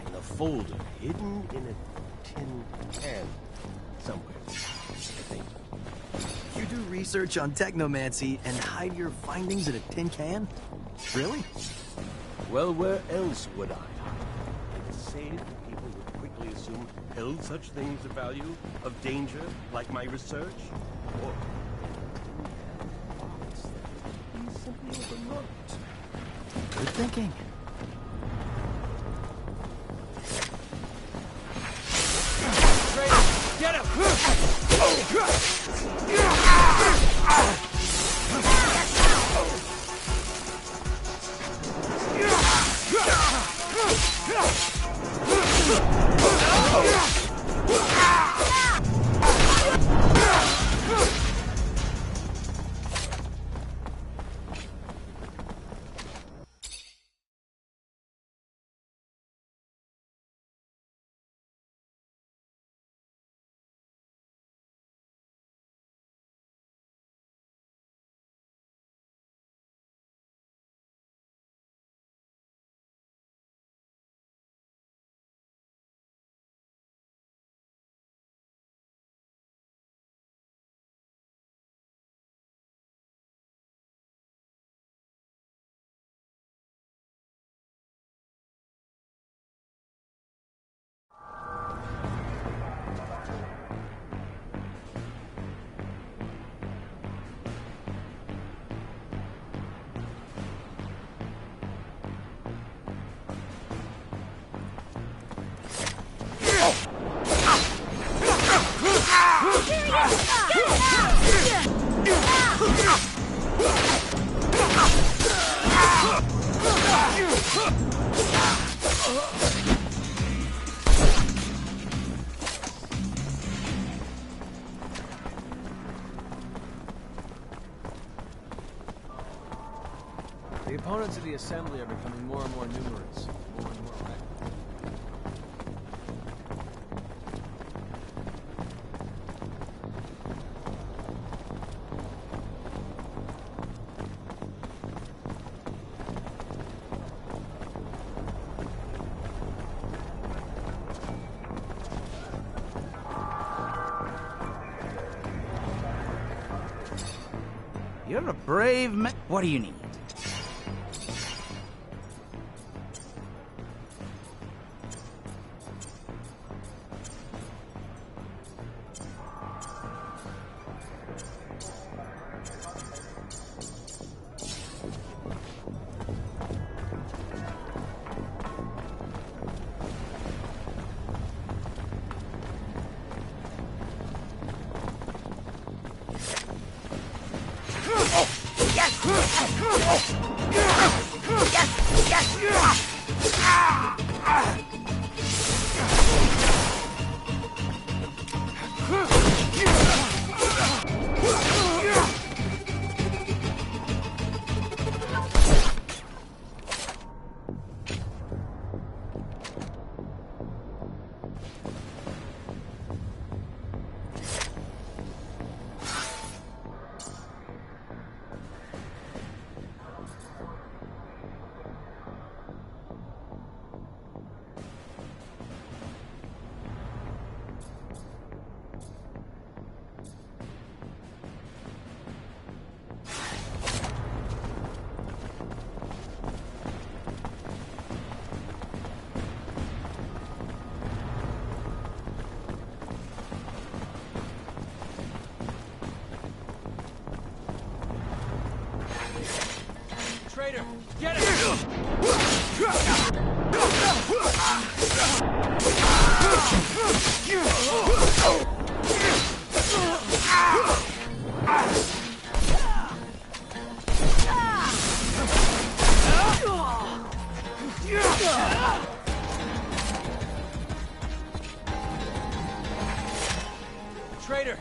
In a folder, hidden in a tin can. Somewhere, I think. You do research on Technomancy and hide your findings in a tin can? Really? Well, where else would I hide? It's safe that people would quickly assume held such things of value, of danger, like my research? Or he simply overlooked. Good thinking. Get him! The opponents of the assembly are becoming more and more numerous. More and more active. You're a brave man. What do you need? Traitor, get it! Traitor!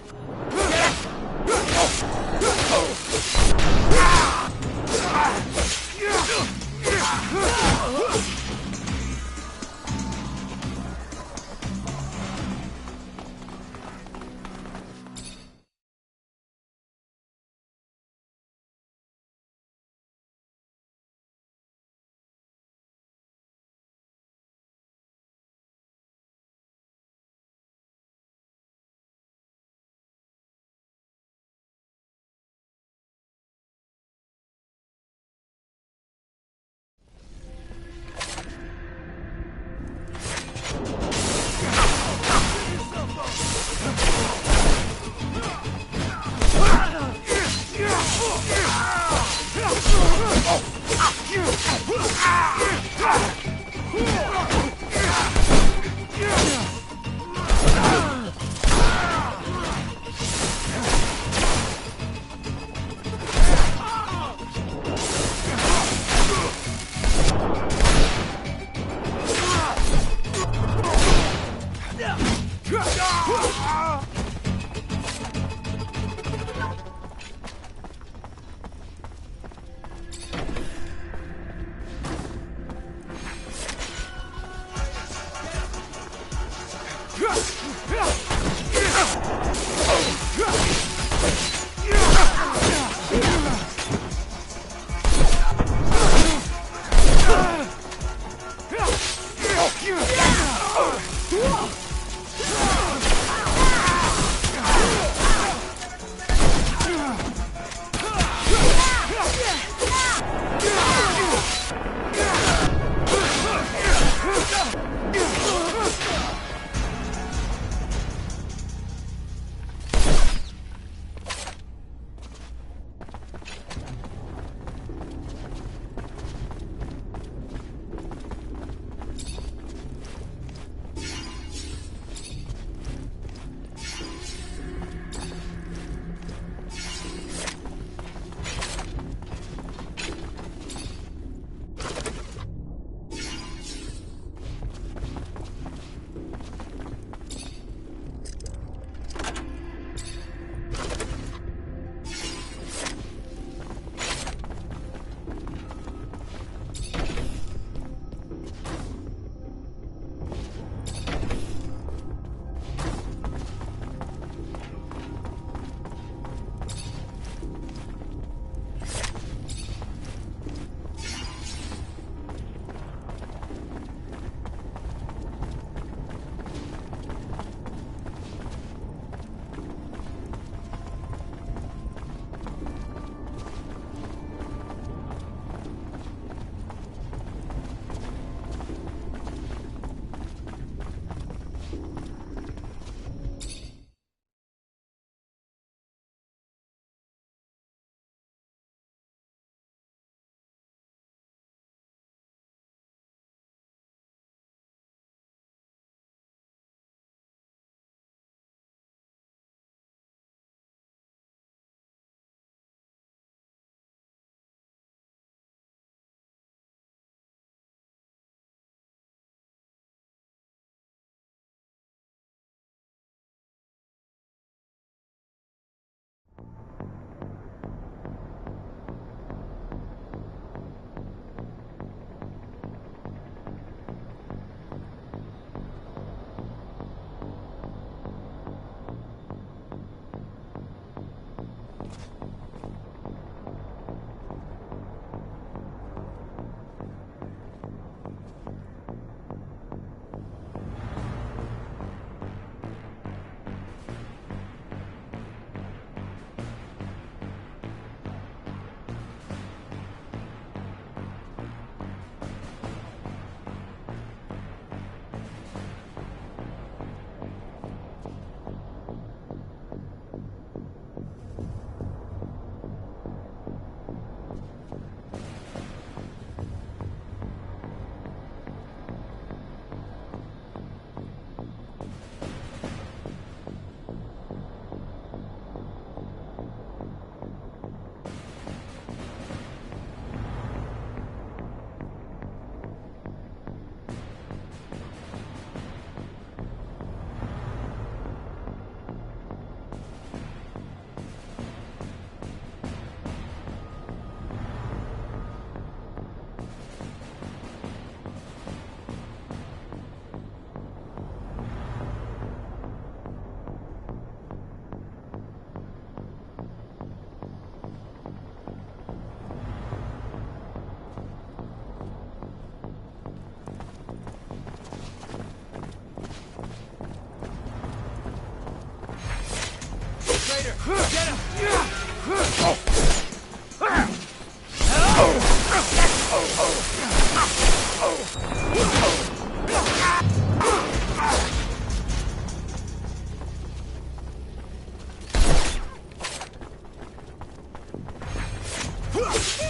Huh?